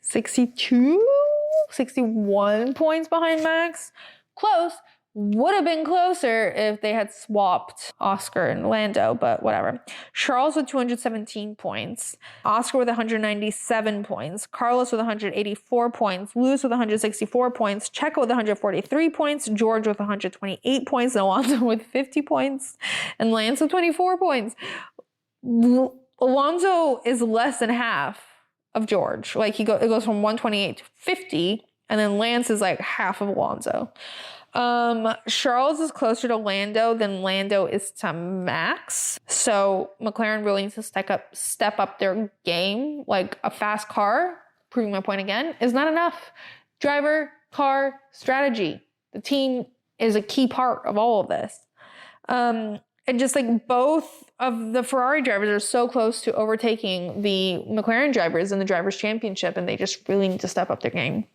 [SPEAKER 1] 61 points behind Max. Close, Would have been closer if they had swapped Oscar and Lando, but whatever. Charles with 217 points. Oscar with 197 points. Carlos with 184 points. Lewis with 164 points. Checo with 143 points. George with 128 points. And Alonso with 50 points. And Lance with 24 points. Alonso is less than half of George. Like it goes from 128 to 50. And then Lance is like half of Alonso. Charles is closer to Lando than Lando is to Max. So McLaren really needs to step up their game. Like a fast car, proving my point again, is not enough. Driver, car, strategy. The team is a key part of all of this. And just like both of the Ferrari drivers are so close to overtaking the McLaren drivers in the Drivers' Championship, and they just really need to step up their game.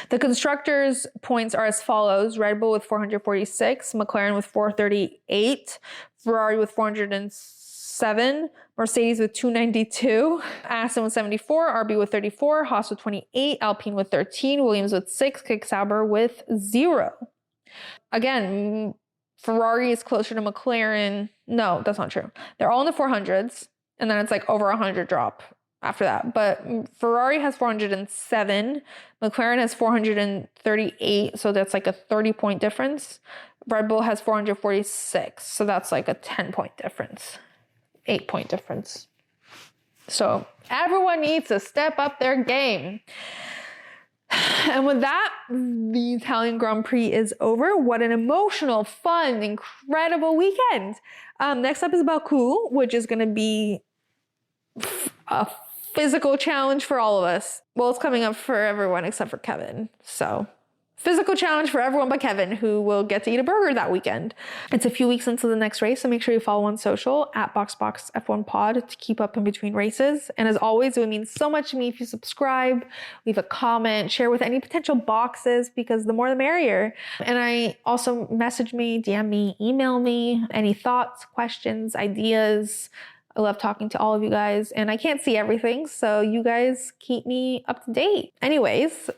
[SPEAKER 1] The constructors' points are as follows. Red Bull with 446, McLaren with 438, Ferrari with 407, Mercedes with 292, Aston with 74, RB with 34, Haas with 28, Alpine with 13, Williams with 6, Kick Sauber with 0. Again, Ferrari is closer to McLaren. No, that's not true. They're all in the 400s, and then it's like over 100 drop after that. But Ferrari has 407. McLaren has 438. So that's like a 30-point difference. Red Bull has 446. So that's like a 10-point difference. 8-point difference. So everyone needs to step up their game. And with that, the Italian Grand Prix is over. What an emotional, fun, incredible weekend. Next up is Baku, which is going to be a physical challenge for all of us. Well, it's coming up for everyone except for Kevin. So physical challenge for everyone but Kevin, who will get to eat a burger that weekend. It's a few weeks into the next race, so make sure you follow on social at BoxBoxF1Pod to keep up in between races. And as always, it would mean so much to me if you subscribe, leave a comment, share with any potential boxes, because the more the merrier. And I also message me, DM me, email me, any thoughts, questions, ideas. I love talking to all of you guys, and I can't see everything, so you guys keep me up to date. Anyways,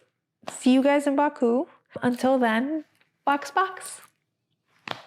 [SPEAKER 1] see you guys in Baku. Until then, box.